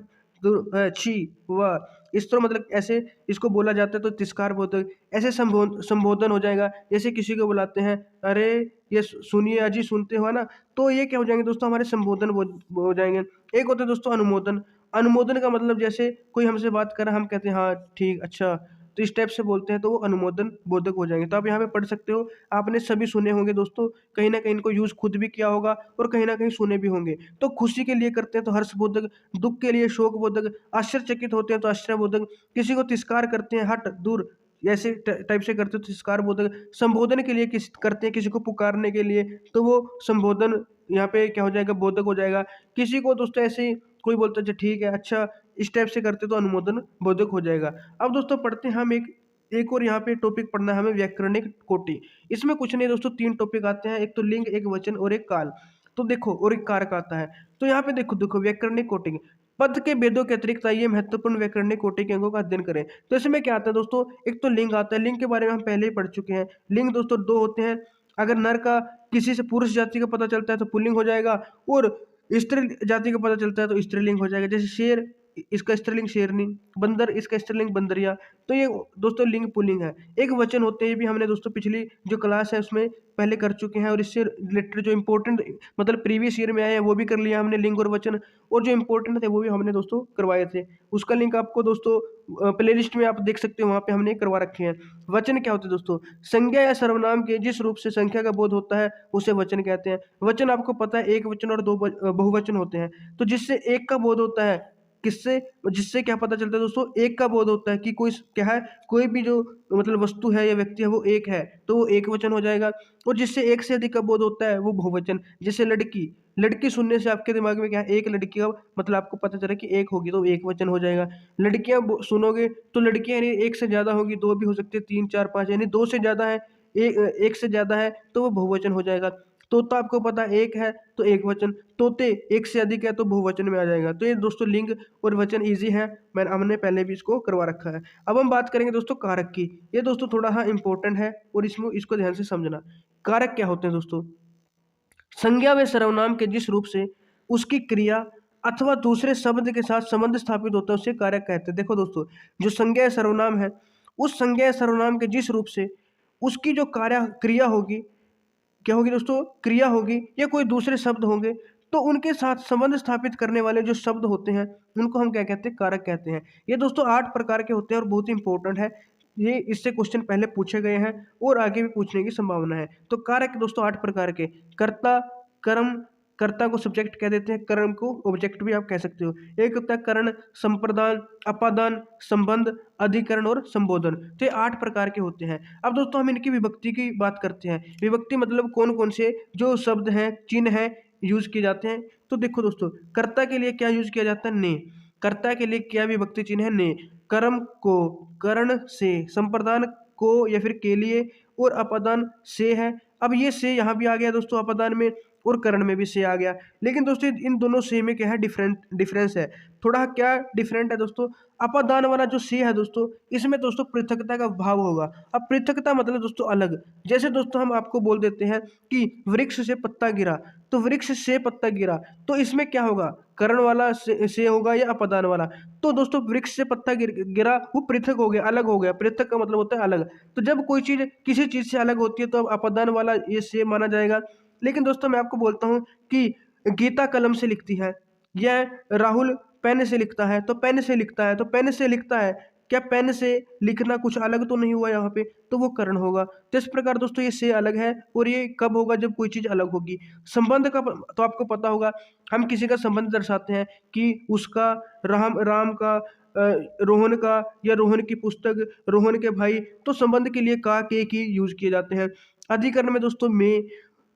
छी, वाह, इस तरह मतलब ऐसे इसको बोला जाता है, तो तिरस्कार बोधक। ऐसे संबोधन हो जाएगा, जैसे किसी को बुलाते हैं, अरे ये सुनिए अजी, सुनते हो ना, तो ये क्या हो जाएंगे दोस्तों, हमारे संबोधन हो जाएंगे। एक होता है दोस्तों अनुमोदन। अनुमोदन का मतलब जैसे कोई हमसे बात कर रहा है, हम कहते हैं हाँ ठीक, अच्छा, तो इस टाइप से बोलते हैं, तो वो अनुमोदन बोधक हो जाएंगे। तो आप यहाँ पे पढ़ सकते हो, आपने सभी सुने होंगे दोस्तों, कहीं ना कहीं इनको यूज खुद भी किया होगा और कहीं ना कहीं सुने भी होंगे। तो खुशी के लिए करते हैं तो हर्ष बोधक, दुख के लिए शोक बोधक, आश्चर्यचकित होते हैं तो आश्चर्य बोधक, किसी को तिरस्कार करते हैं, हट, दूर, ऐसे टाइप से करते हो तो तिरस्कार बोधक। संबोधन के लिए किस करते हैं, किसी को पुकारने के लिए, तो वो संबोधन यहाँ पे क्या हो जाएगा, बोधक हो जाएगा। किसी को दोस्तों ऐसे ही कोई बोलता है अच्छा ठीक है, अच्छा, इस टाइप से करते तो अनुमोदन बोधक हो जाएगा। अब दोस्तों पढ़ते हैं हम एक और यहाँ पे टॉपिक पढ़ना है हमें, व्याकरणिक कोटि। इसमें कुछ नहीं दोस्तों, तीन टॉपिक आते हैं, एक तो लिंग, एक वचन और एक काल। तो देखो, और एक कारक आता है। तो यहाँ पे देखो देखो व्याकरणिक कोटि, पद के भेदों के अतिरिक्त आइए महत्वपूर्ण व्याकरणिक कोटि के अंगों का अध्ययन करें। तो इसमें क्या आता है दोस्तों, एक तो लिंग आता है। लिंग के बारे में हम पहले ही पढ़ चुके हैं। लिंग दोस्तों दो होते हैं। अगर नर का किसी से पुरुष जाति का पता चलता है तो पुल्लिंग हो जाएगा, और स्त्री जाति का पता चलता है तो स्त्रीलिंग हो जाएगा। जैसे शेर, इसका स्त्रीलिंग शेरनी, बंदर, इसका स्त्रीलिंग बंदरिया। तो ये दोस्तों लिंग पुल्लिंग है। एक वचन होते हैं, ये भी हमने दोस्तों पिछली जो क्लास है उसमें पहले कर चुके हैं, और इससे रिलेटेड जो इंपॉर्टेंट मतलब प्रीवियस ईयर में आए हैं वो भी कर लिया हमने, लिंग और वचन। और जो इंपॉर्टेंट थे वो भी हमने दोस्तों करवाए थे। उसका लिंक आपको दोस्तों प्ले लिस्ट में आप देख सकते हो, वहाँ पे हमने करवा रखे हैं। वचन क्या होते हैं दोस्तों, संज्ञा या सर्वनाम के जिस रूप से संख्या का बोध होता है उसे वचन कहते हैं। वचन आपको पता है एक वचन और दो बहुवचन होते हैं। तो जिससे एक का बोध होता है किससे, जिससे क्या पता चलता है दोस्तों, एक का बोध होता है कि कोई क्या है, कोई भी जो मतलब वस्तु है या व्यक्ति है वो एक है, तो वो एक वचन हो जाएगा। और जिससे एक से अधिक का बोध होता है वो बहुवचन। जैसे लड़की, लड़की सुनने से आपके दिमाग में क्या है, एक लड़की का मतलब आपको पता चला कि एक होगी तो एक वचन हो जाएगा। लड़कियां सुनोगे तो लड़कियां यानी एक से ज्यादा होगी, दो भी हो सकती है, तीन चार पांच, यानी दो से ज्यादा है, एक से ज्यादा है तो वो बहुवचन हो जाएगा। तोता आपको पता है एक है तो एक वचन, तोते एक से अधिक है तो बहुवचन में आ जाएगा। तो ये दोस्तों लिंग और वचन इजी है, हमने पहले भी इसको करवा रखा है। अब हम बात करेंगे दोस्तों कारक की। ये दोस्तों थोड़ा हाँ इंपॉर्टेंट है और इसमें इसको ध्यान से समझना। कारक क्या होते हैं दोस्तों? संज्ञा व सर्वनाम के जिस रूप से उसकी क्रिया अथवा दूसरे शब्द के साथ संबंध स्थापित होता है उसे कारक कहते हैं। देखो दोस्तों, जो संज्ञा या सर्वनाम है, उस संज्ञा या सर्वनाम के जिस रूप से उसकी जो कार्य क्रिया होगी, क्या होगी दोस्तों, क्रिया होगी या कोई दूसरे शब्द होंगे, तो उनके साथ संबंध स्थापित करने वाले जो शब्द होते हैं उनको हम क्या कहते हैं, कारक कहते हैं। ये दोस्तों 8 प्रकार के होते हैं और बहुत ही इंपॉर्टेंट है। ये इससे क्वेश्चन पहले पूछे गए हैं और आगे भी पूछने की संभावना है। तो कारक दोस्तों 8 प्रकार के, कर्ता, कर्म, कर्ता को सब्जेक्ट कह देते हैं, कर्म को ऑब्जेक्ट भी आप कह सकते हो। एक होता है करण, संप्रदान, अपादान, संबंध, अधिकरण और संबोधन। तो ये 8 प्रकार के होते हैं। अब दोस्तों हम इनकी विभक्ति की बात करते हैं। विभक्ति मतलब कौन कौन से जो शब्द हैं, चिन्ह हैं, यूज किए जाते हैं। तो देखो दोस्तों, कर्ता के लिए क्या यूज किया जाता है, ने। कर्ता के लिए क्या विभक्ति चिन्ह है, ने। कर्म को करण से, संप्रदान को या फिर के लिए, और अपादान से है। अब ये से यहाँ भी आ गया दोस्तों अपादान में, और करण में भी से आ गया। लेकिन दोस्तों इन दोनों से में क्या है, डिफरेंस है। थोड़ा क्या डिफरेंट है दोस्तों, अपादान वाला जो से है दोस्तों, इसमें दोस्तों पृथकता का भाव होगा। अब पृथकता मतलब दोस्तों अलग। जैसे दोस्तों हम आपको बोल देते हैं कि वृक्ष से पत्ता गिरा, तो वृक्ष से पत्ता गिरा, तो इसमें क्या होगा, करण वाला से होगा या अपादान वाला। तो दोस्तों वृक्ष से पत्ता गिरा, वो पृथक हो गया, अलग हो गया। पृथक का मतलब होता है अलग। तो जब कोई चीज किसी चीज से अलग होती है तो अब अपादान वाला ये से माना जाएगा। लेकिन दोस्तों मैं आपको बोलता हूँ कि गीता कलम से लिखती है, यह राहुल पेन से लिखता है, तो पेन से लिखता है, तो पेन से लिखता है, क्या पेन से लिखना कुछ अलग तो नहीं हुआ यहाँ पे, तो वो करण होगा। तो इस प्रकार दोस्तों ये से अलग है, और ये कब होगा, जब कोई चीज अलग होगी। संबंध का तो आपको पता होगा, हम किसी का संबंध दर्शाते हैं कि उसका, राम का, रोहन का, या रोहन की पुस्तक, रोहन के भाई, तो संबंध के लिए का, के की यूज किए जाते हैं। अधिकरण में दोस्तों में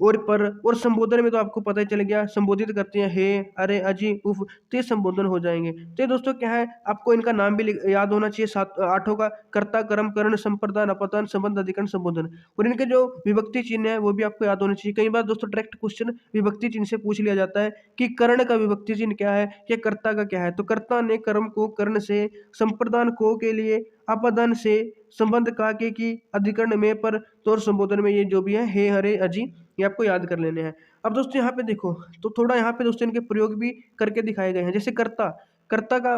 और पर, और संबोधन में तो आपको पता ही चल गया, संबोधित करते हैं हे, अरे, अजी, उफ, तो ये संबोधन हो जाएंगे। तो ये दोस्तों क्या है, आपको इनका नाम भी याद होना चाहिए, 8 का, कर्ता, कर्म, करण, संप्रदान, अपादान, संबंध, अधिकरण, संबोधन। और इनके जो विभक्ति चिन्ह है वो भी आपको याद होना चाहिए। कई बार दोस्तों डायरेक्ट क्वेश्चन विभक्ति चिन्ह से पूछ लिया जाता है कि कर्ण का विभक्ति चिन्ह क्या है या कर्ता का क्या है। तो कर्ता ने कर्म को कर्ण से, संप्रदान को के लिए, अपादान से, संबंध का के की, अधिकरण में पर, तो और संबोधन में ये जो भी है हे, हरे, अजी, ये आपको याद कर लेने हैं। अब दोस्तों यहाँ पे देखो, तो थोड़ा यहाँ पे दोस्तों इनके प्रयोग भी करके दिखाए गए हैं। जैसे कर्ता, कर्ता का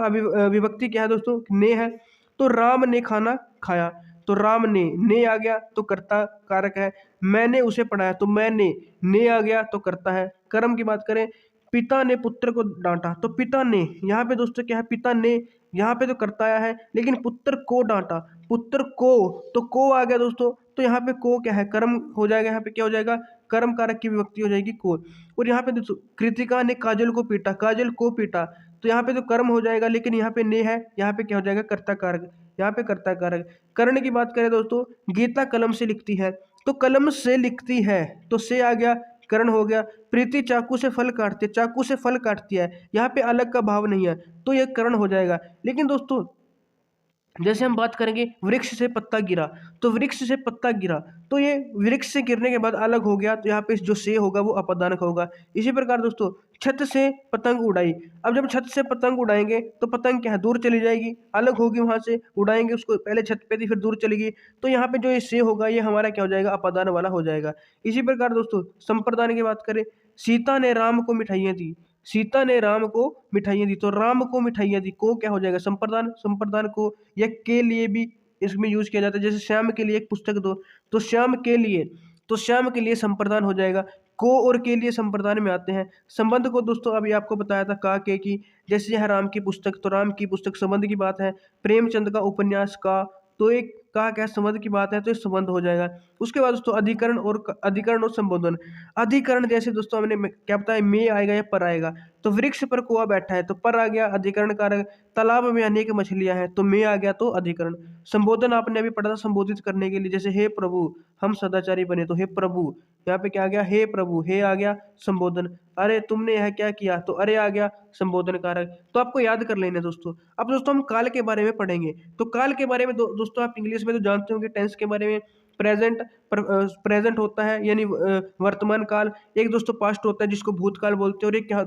विभक्ति क्या है दोस्तों, ने है। तो राम ने खाना खाया, तो राम ने आ गया तो कर्ता कारक है। मैंने उसे पढ़ाया, तो मैंने, ने आ गया तो कर्ता है। कर्म की बात करें, पिता ने पुत्र को डांटा, तो पिता ने, यहाँ पे दोस्तों क्या है, पिता ने, यहाँ पे तो कर्ता आया है, लेकिन पुत्र को डांटा, पुत्र को, तो को आ गया दोस्तों। तो यहाँ पे को क्या है, कर्म हो जाएगा। यहाँ पे क्या हो जाएगा, कर्म कारक की विभक्ति हो जाएगी को। और यहाँ पे दोस्तों कृतिका ने काजल को पीटा, काजल को पीटा, तो यहाँ पे तो कर्म हो जाएगा, लेकिन यहाँ पे ने है, यहाँ पे क्या हो जाएगा, कर्ता कारक, यहाँ पे कर्ता कारक। कर्ण की बात करें दोस्तों, गीता कलम से लिखती है, तो कलम से लिखती है, तो से आ गया, कर्ण हो गया। प्रीति चाकू से फल काटती है, चाकू से फल काटती है, यहाँ पे अलग का भाव नहीं है, तो ये कर्ण हो जाएगा। लेकिन दोस्तों जैसे हम बात करेंगे वृक्ष से पत्ता गिरा, तो वृक्ष से पत्ता गिरा, तो ये वृक्ष से गिरने के बाद अलग हो गया, तो यहाँ पे जो से होगा वो अपदान का होगा। इसी प्रकार दोस्तों छत से पतंग उड़ाई, अब जब छत से पतंग उड़ाएंगे तो पतंग क्या है, दूर चली जाएगी, अलग होगी, वहां से उड़ाएंगे उसको, पहले छत पे थी फिर दूर चलेगी, तो यहाँ पे जो ये से होगा ये हमारा क्या हो जाएगा, अपदान वाला हो जाएगा। इसी प्रकार दोस्तों संप्रदान की बात करें, सीता ने राम को मिठाइयाँ दी, सीता ने राम को मिठाइयाँ दी, तो राम को मिठाइयाँ दी, को क्या हो जाएगा, संप्रदान, संप्रदान को या के लिए भी इसमें यूज किया जाता है। जैसे श्याम के लिए एक पुस्तक दो, तो श्याम के लिए, तो श्याम के लिए संप्रदान हो जाएगा। को और के लिए संप्रदान में आते हैं। संबंध को दोस्तों अभी आपको बताया था का के की, जैसे यह राम की पुस्तक, तो राम की पुस्तक संबंध की बात है। प्रेमचंद का उपन्यास का, तो एक का क्या संबंध की बात है, तो ये संबंध हो जाएगा। उसके बाद दोस्तों अधिकरण और संबोधन। अधिकरण जैसे दोस्तों हमने क्या बताया, में आएगा या पर आएगा। तो वृक्ष पर कौवा बैठा है तो पर आ गया अधिकरण कारक। तालाब में अनेक मछलियां हैं तो में आ गया तो अधिकरण। संबोधन आपने अभी पढ़ा था संबोधित करने के लिए, जैसे हे प्रभु हम सदाचारी बने तो हे प्रभु, यहाँ पे क्या आ गया, हे प्रभु, हे आ गया संबोधन। अरे तुमने यह क्या किया तो अरे आ गया संबोधन कारक। तो आपको याद कर लेना दोस्तों। अब दोस्तों हम काल के बारे में पढ़ेंगे। तो काल के बारे में दोस्तों आप इंग्लिश में तो जानते होंगे टेंस के बारे में। प्रेजेंट प्रेजेंट होता है यानी वर्तमान काल। एक दोस्तों पास्ट होता है जिसको भूतकाल बोलते हैं, और एक क्या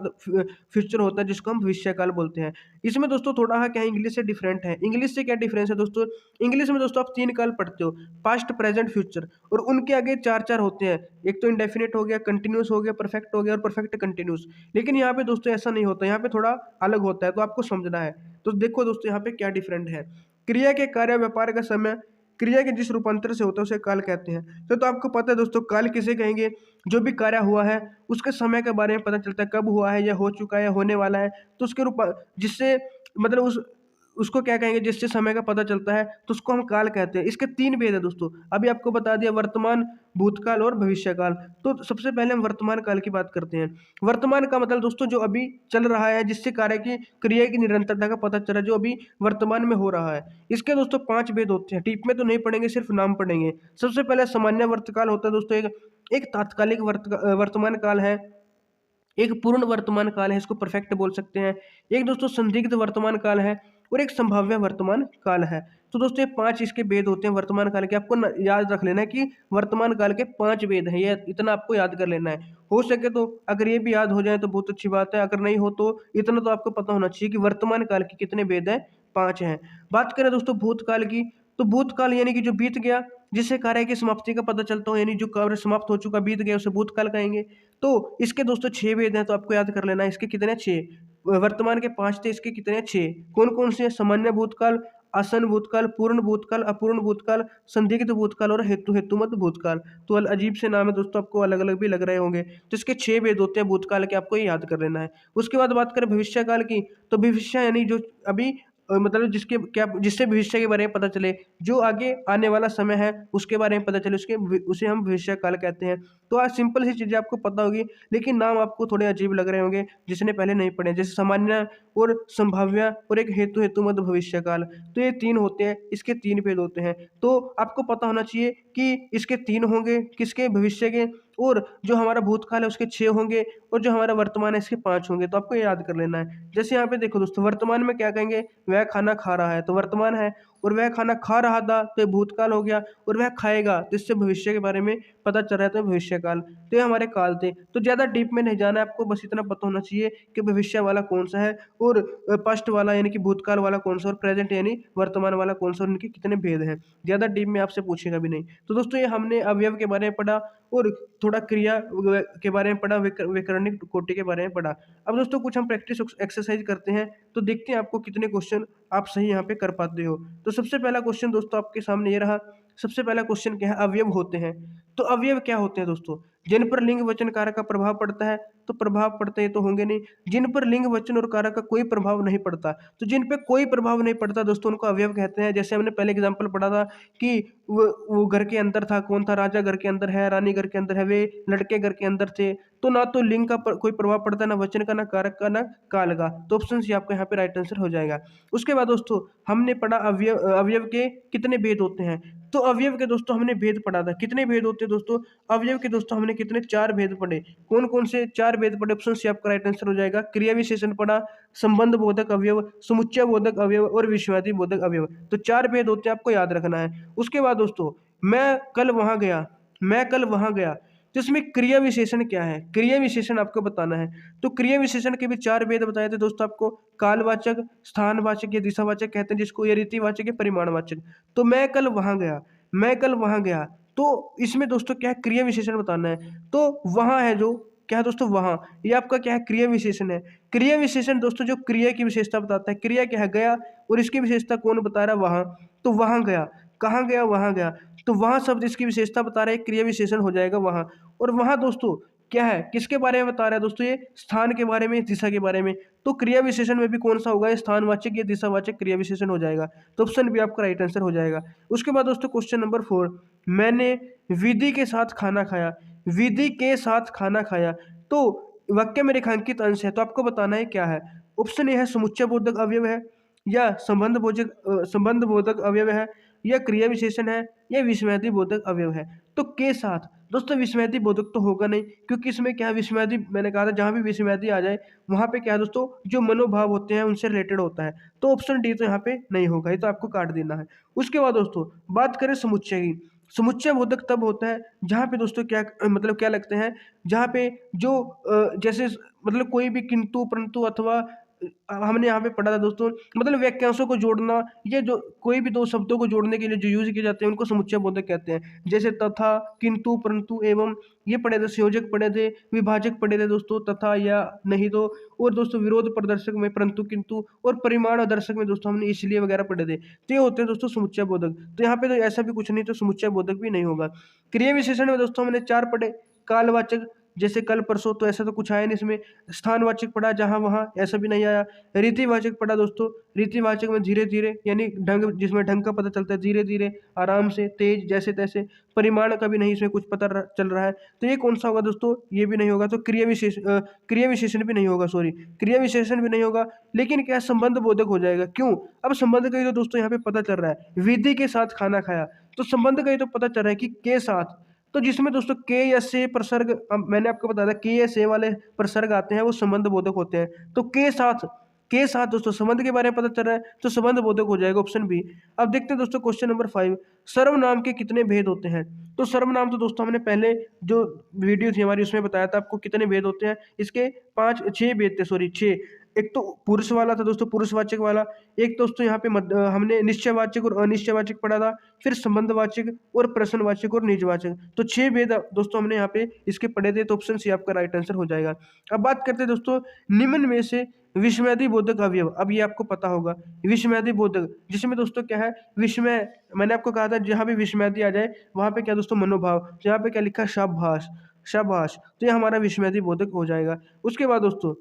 फ्यूचर होता है जिसको हम भविष्य काल बोलते हैं। इसमें दोस्तों थोड़ा क्या इंग्लिश से डिफरेंट है। इंग्लिश से क्या डिफरेंस है दोस्तों, इंग्लिश में दोस्तों आप 3 काल पढ़ते हो, पास्ट प्रेजेंट फ्यूचर, और उनके आगे 4 होते हैं। एक तो इंडेफिनिट हो गया, कंटिन्यूस हो गया, परफेक्ट हो गया और परफेक्ट कंटिन्यूस। लेकिन यहाँ पे दोस्तों ऐसा नहीं होता, यहाँ पे थोड़ा अलग होता है, तो आपको समझना है। तो देखो दोस्तों यहाँ पे क्या डिफरेंट है। क्रिया के कार्य व्यापार का समय क्रिया के जिस रूपांतर से होता है उसे काल कहते हैं। तो आपको पता है दोस्तों काल किसे कहेंगे, जो भी कार्य हुआ है उसके समय के बारे में पता चलता है, कब हुआ है या हो चुका है या होने वाला है, तो उसके रूप जिससे मतलब उसको क्या कहेंगे, जिससे समय का पता चलता है तो उसको हम काल कहते हैं। इसके 3 भेद है दोस्तों, अभी आपको बता दिया, वर्तमान, भूतकाल और भविष्यकाल। तो सबसे पहले हम वर्तमान काल की बात करते हैं। वर्तमान का मतलब दोस्तों जो अभी चल रहा है, जिससे कार्य की क्रिया की निरंतरता का पता चला, जो अभी वर्तमान में हो रहा है। इसके दोस्तों 5 भेद होते हैं, डीप में तो नहीं पढ़ेंगे, सिर्फ नाम पढ़ेंगे। सबसे पहले सामान्य वर्तकाल होता है दोस्तों, एक तात्कालिक वर्तमान काल है, एक पूर्ण वर्तमान काल है, इसको परफेक्ट बोल सकते हैं, एक दोस्तों संदिग्ध वर्तमान काल है, और एक संभाव्य वर्तमान काल है। तो दोस्तों ये 5 इसके भेद होते हैं वर्तमान काल के। आपको याद रख लेना है कि वर्तमान काल के 5 भेद हैं, ये इतना आपको याद कर लेना है। हो सके तो अगर ये भी याद हो जाए तो बहुत अच्छी बात है, अगर नहीं हो तो इतना तो आपको पता होना चाहिए कि वर्तमान काल के कितने भेद हैं, 5 हैं। बात करें दोस्तों भूतकाल की, तो भूतकाल यानी कि जो बीत गया, जिससे कार्य की समाप्ति का पता चलता हो, यानी जो कार्य समाप्त हो चुका, बीत गया, उसे भूतकाल कहेंगे। तो इसके दोस्तों 6 भेद हैं, तो आपको याद कर लेना है इसके कितने, 6। वर्तमान के 5 थे, इसके कितने, 6। कौन कौन से, सामान्य भूतकाल, आसन भूतकाल, पूर्ण भूतकाल, अपूर्ण भूतकाल, संदिग्ध भूतकाल और हेतुमत भूतकाल। तो अजीब से नाम है दोस्तों, आपको अलग अलग भी लग रहे होंगे। तो इसके 6 भेद होते हैं भूतकाल के, आपको ये याद कर लेना है। उसके बाद बात करें भविष्य काल की, तो भविष्य यानी जो अभी मतलब जिससे भविष्य के बारे में पता चले, जो आगे आने वाला समय है उसके बारे में पता चले, उसे हम भविष्य काल कहते हैं। तो आज सिंपल सी चीज़ें आपको पता होगी, लेकिन नाम आपको थोड़े अजीब लग रहे होंगे जिसने पहले नहीं पढ़े, जैसे सामान्य और संभाव्य और एक हेतुमत भविष्य काल। तो ये 3 होते हैं, इसके 3 भेद होते हैं। तो आपको पता होना चाहिए कि इसके 3 होंगे, किसके, भविष्य के, और जो हमारा भूतकाल है उसके 6 होंगे, और जो हमारा वर्तमान है इसके 5 होंगे। तो आपको ये याद कर लेना है। जैसे यहाँ पे देखो दोस्तों, वर्तमान में क्या कहेंगे, वह खाना खा रहा है तो वर्तमान है, और वह खाना खा रहा था तो ये भूतकाल हो गया, और वह खाएगा तो इससे भविष्य के बारे में पता चल रहा है तो भविष्य काल। तो ये हमारे काल थे। तो ज़्यादा डीप में नहीं जाना है, आपको बस इतना पता होना चाहिए कि भविष्य वाला कौन सा है, और पास्ट वाला यानी कि भूतकाल वाला कौन सा, और प्रेजेंट यानी वर्तमान वाला कौन सा, और उनके कितने भेद हैं। ज़्यादा डीप में आपसे पूछेगा भी नहीं। तो दोस्तों ये हमने अवयव के बारे में पढ़ा, और थोड़ा क्रिया के बारे में पढ़ा, व्याकरणिक कोटि के बारे में पढ़ा। अब दोस्तों कुछ हम प्रैक्टिस एक्सरसाइज करते हैं, तो देखते हैं आपको कितने क्वेश्चन आप सही यहाँ पे कर पाते हो। तो सबसे पहला क्वेश्चन दोस्तों आपके सामने ये रहा। सबसे पहला क्वेश्चन क्या है, अवयव होते हैं। तो अवयव क्या होते हैं दोस्तों, जिन पर लिंग वचन कारक का प्रभाव पड़ता है, तो प्रभाव पड़ते हैं तो होंगे नहीं। जिन पर लिंग वचन और कारक का कोई प्रभाव नहीं पड़ता, तो जिन पे कोई प्रभाव नहीं पड़ता दोस्तों उनको अवयव कहते हैं। जैसे हमने पहले एग्जांपल पढ़ा था कि वो घर के अंदर था, कौन था, राजा घर के अंदर है, रानी घर के अंदर है, वे लड़के घर के अंदर थे। तो ना तो लिंग का कोई प्रभाव पड़ता, ना वचन का, ना कारक का, ना काल का। तो ऑप्शन सी आपका यहाँ पे राइट आंसर हो जाएगा। उसके बाद दोस्तों हमने पढ़ा अवयव के कितने भेद होते हैं। तो अवयव के दोस्तों हमने भेद पढ़ा था, कितने भेद होते हैं दोस्तों, अवयव के दोस्तों हमने कितने, 4 भेद पढ़े। कौन कौन से 4 भेद पढ़े, ऑप्शन सी आपका राइट आंसर हो जाएगा। क्रिया विशेषण पढ़ा, संबंध बोधक अवयव, समुच्चय बोधक अवयव और विषयादि बोधक अवयव। तो 4 भेद होते हैं, आपको याद रखना है। उसके बाद दोस्तों मैं कल वहां गया, मैं कल वहां गया, तो इसमें क्रिया विशेषण क्या है, क्रिया विशेषण आपको बताना है। तो क्रिया विशेषण के भी 4 भेद बताए थे दोस्तों आपको, कालवाचक, स्थानवाचक या दिशावाचक कहते हैं जिसको, या रीतिवाचक या परिमाणवाचक। तो मैं कल वहां गया, मैं कल वहां गया, तो इसमें दोस्तों क्या है, क्रिया विशेषण बताना है। तो वहां है जो क्या है दोस्तों, वहां, ये आपका क्या है, क्रिया विशेषण है। क्रिया विशेषण दोस्तों जो क्रिया की विशेषता बताता है, क्रिया क्या है, गया, और इसकी विशेषता कौन बता रहा है, वहां। तो वहां गया, कहाँ गया, वहां गया, तो वहां शब्द इसकी विशेषता बता रहा है, क्रिया विशेषण हो जाएगा वहां। और वहां दोस्तों क्या है, किसके बारे में बता रहा है दोस्तों, ये स्थान के बारे में, दिशा के बारे में। तो क्रिया विशेषण में भी कौन सा होगा, स्थानवाचक या दिशावाचक क्रिया विशेषण हो जाएगा। तो ऑप्शन बी आपका राइट आंसर हो जाएगा। उसके बाद दोस्तों क्वेश्चन नंबर 4, मैंने विधि के साथ खाना खाया। विधि के साथ खाना खाया, तो वाक्य में रेखांकित अंश है, तो आपको बताना है क्या है। ऑप्शन ए है समुच्चय बोधक अवयव है, या संबंध बोधक अवयव है, या क्रिया विशेषण है, या विस्मयादि बोधक अवयव है। तो के साथ दोस्तों विस्मयादि बोधक तो होगा नहीं, क्योंकि इसमें क्या है, विस्मयादि मैंने कहा था जहां भी विस्मयादि आ जाए वहां पे क्या है दोस्तों, जो मनोभाव होते हैं उनसे रिलेटेड होता है। तो ऑप्शन डी तो यहाँ पे नहीं होगा, ये तो आपको काट देना है। उसके बाद दोस्तों बात करें समुच्चय की। समुच्चय बोधक तब होता है जहाँ पे दोस्तों क्या मतलब क्या लगते हैं, जहाँ पे जो जैसे मतलब कोई भी किंतु परंतु अथवा हमने यहाँ पे पढ़ा था दोस्तों, मतलब वाक्यांशों को जोड़ना, ये जो कोई भी दो शब्दों को जोड़ने के लिए जो यूज किए जाते हैं उनको समुच्चय बोधक कहते हैं। जैसे तथा, किंतु, परंतु, एवं, ये पढ़े थे, संयोजक पढ़े थे, विभाजक पढ़े थे दोस्तों, तथा या नहीं तो, और दोस्तों विरोध प्रदर्शक में परंतु किंतु, और परिमाण आदर्शक में दोस्तों हमने इसलिए वगैरह पढ़े थे। तो ये होते हैं दोस्तों समुच्चय बोधक। तो यहाँ पे तो ऐसा भी कुछ नहीं, तो समुच्चय बोधक भी नहीं होगा। क्रिया विशेषण में दोस्तों हमने 4 पढ़े। कालवाचक, जैसे कल परसों, तो ऐसा तो कुछ आया नहीं इसमें। स्थानवाचक पढ़ा जहां वहां, ऐसा भी नहीं आया। रीतिवाचक पढ़ा दोस्तों, रीतिवाचक में धीरे धीरे, यानी ढंग, जिसमें ढंग का पता चलता है, धीरे धीरे, आराम से, तेज, जैसे तैसे। परिमाण का भी नहीं इसमें कुछ पता चल रहा है, तो ये कौन सा होगा दोस्तों, ये भी नहीं होगा। तो क्रिया विशेषण भी नहीं होगा, सॉरी, क्रिया विशेषण भी नहीं होगा। लेकिन क्या संबंध बोधक हो जाएगा, क्यों, अब संबंध का ही तो दोस्तों यहाँ पे पता चल रहा है, विधि के साथ खाना खाया, तो संबंध का ही तो पता चल रहा है कि के साथ। तो जिसमें दोस्तों के या से प्रसर्ग, मैंने आपको बताया था के या से वाले प्रसर्ग आते हैं वो संबंध बोधक होते हैं। तो के साथ दोस्तों संबंध के बारे में पता चल रहा है, तो संबंध बोधक हो जाएगा, ऑप्शन बी। अब देखते हैं दोस्तों क्वेश्चन नंबर 5, सर्वनाम के कितने भेद होते हैं। तो सर्वनाम तो दोस्तों हमने पहले जो वीडियो थी हमारी उसमें बताया था आपको कितने भेद होते हैं। इसके 6 भेद थे, सॉरी 6। एक तो पुरुष वाला था दोस्तों, पुरुषवाचक वाला। एक दोस्तों यहाँ पे हमने निश्चयवाचक और अनिश्चयवाचक पढ़ा था। फिर संबंधवाचक और प्रश्नवाचक और निजवाचक। तो 6 भेद दोस्तों हमने यहाँ पे इसके पढ़े थे, तो ऑप्शन सी आपका राइट आंसर हो जाएगा। अब बात करते हैं दोस्तों निम्न में से विस्मयादि बोधक अवयव। अब ये आपको पता होगा, विस्मयादि बोधक, जिसमें दोस्तों क्या है, विस्मय, मैंने आपको कहा था जहाँ भी विस्मयादि आ जाए वहां पे क्या दोस्तों, मनोभाव। जहाँ पे क्या लिखा, शाबाश, शाबाश, तो ये हमारा विस्मयादि बोधक हो जाएगा। उसके बाद दोस्तों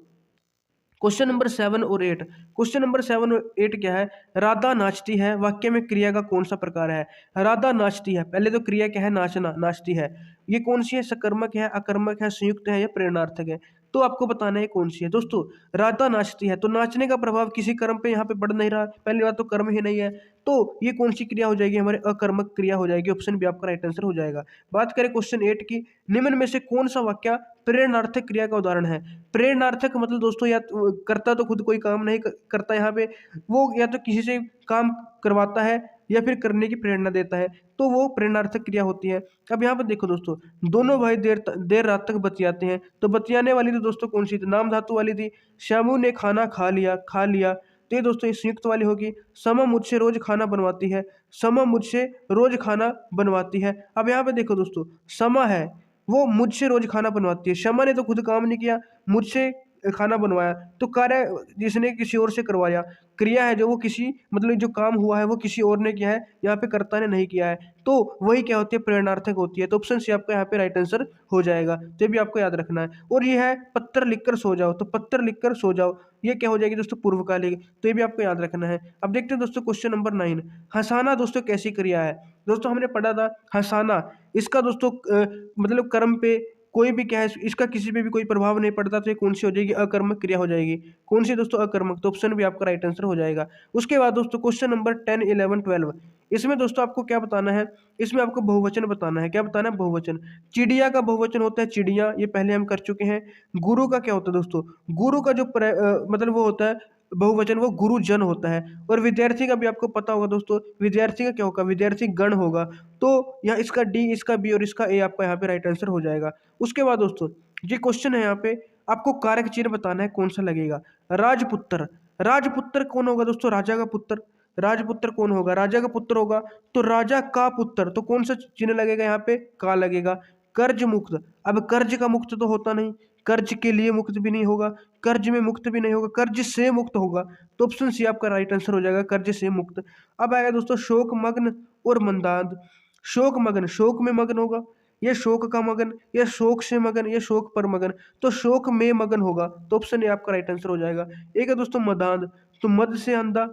क्वेश्चन नंबर 7 और 8। क्वेश्चन नंबर 7 और 8 क्या है, राधा नाचती है, वाक्य में क्रिया का कौन सा प्रकार है। राधा नाचती है, पहले तो क्रिया क्या है, नाचना, नाचती है। ये कौन सी है, सकर्मक है, अकर्मक है, संयुक्त है, या प्रेरणार्थक है। तो आपको बताना है कौन सी है दोस्तों। राधा नाचती है, तो नाचने का प्रभाव किसी कर्म पे यहाँ पे पड़ नहीं रहा, पहली बात तो कर्म ही नहीं है। तो ये कौन सी क्रिया हो जाएगी, हमारे अकर्मक क्रिया हो जाएगी, ऑप्शन बी आपका राइट आंसर हो जाएगा। बात करें क्वेश्चन 8 की, निम्न में से कौन सा वाक्य प्रेरणार्थक क्रिया का उदाहरण है। प्रेरणार्थक मतलब दोस्तों या करता तो खुद कोई काम नहीं करता यहाँ पे, वो या तो किसी से काम करवाता है या फिर करने की प्रेरणा देता है, तो वो प्रेरणार्थक क्रिया होती है। अब यहाँ पर देखो दोस्तों, दोनों भाई देर रात तक बतियाते हैं, तो बतियाने वाली तो दोस्तों कौन सी थी, नाम धातु वाली थी। श्यामू ने खाना खा लिया, खा लिया, तो ये दोस्तों संयुक्त वाली होगी। समा मुझसे रोज खाना बनवाती है, समा मुझसे रोज खाना बनवाती है। अब यहाँ पे देखो दोस्तों, समा है वो मुझसे रोज खाना बनवाती है, शमा ने तो खुद काम नहीं किया, मुझसे खाना बनवाया, तो कार्य जिसने किसी और से करवाया, क्रिया है जो वो किसी मतलब जो काम हुआ है वो किसी और ने किया है, यहाँ पे कर्ता ने नहीं किया है, तो वही क्या होती है, प्रेरणार्थक होती है। तो ऑप्शन सी आपका यहाँ पे राइट आंसर हो जाएगा, तो ये भी आपको याद रखना है। और ये है पत्थर लिखकर सो जाओ, तो पत्थर लिखकर सो जाओ, ये क्या हो जाएगी दोस्तों, पूर्वकालिक, तो ये भी आपको याद रखना है। अब देखते हैं दोस्तों क्वेश्चन नंबर 9, हंसाना दोस्तों कैसी क्रिया है। दोस्तों हमने पढ़ा था हंसाना, इसका दोस्तों मतलब कर्म पे कोई भी क्या है, इसका किसी पे भी कोई प्रभाव नहीं पड़ता, तो ये कौन सी हो जाएगी, अकर्मक क्रिया हो जाएगी। कौन सी दोस्तों, अकर्मक, तो ऑप्शन भी आपका राइट आंसर हो जाएगा। उसके बाद दोस्तों क्वेश्चन नंबर 10, 11, 12, इसमें दोस्तों आपको क्या बताना है, इसमें आपको बहुवचन बताना है। क्या बताना है, बहुवचन। चिड़िया का बहुवचन होता है चिड़िया, ये पहले हम कर चुके हैं। गुरु का क्या होता है दोस्तों, गुरु का जो मतलब वो होता है बहुवचन, वो गुरुजन होता है। और विद्यार्थी का भी आपको पता होगा दोस्तों, विद्यार्थी का क्या होगा, विद्यार्थी गण होगा। तो यहाँ इसका डी, इसका बी और इसका ए आपका यहाँ पे राइट आंसर हो जाएगा। उसके बाद दोस्तों ये क्वेश्चन है, यहाँ पे आपको कारक चिन्ह बताना है कौन सा लगेगा। राजपुत्र, राजपुत्र कौन होगा दोस्तों, राजा का पुत्र। राजपुत्र कौन होगा, राजा का पुत्र होगा, तो राजा का पुत्र, तो कौन सा चिन्ह लगेगा यहाँ पे, का लगेगा। कर्ज मुक्त, अब कर्ज का मुक्त तो होता नहीं, कर्ज के लिए मुक्त भी नहीं होगा, कर्ज में मुक्त भी नहीं होगा, कर्ज से मुक्त होगा, तो ऑप्शन सी आपका राइट आंसर हो जाएगा, कर्ज से मुक्त। अब आएगा दोस्तों शोक मग्न और मंदाद। शोक मग्न, शोक में मग्न होगा, ये शोक का मगन, ये शोक से मगन, ये शोक पर मगन। तो शोक में मगन होगा, तो ऑप्शन ए आपका राइट आंसर हो जाएगा। एक है दोस्तों मदांध, तो मद से अंधा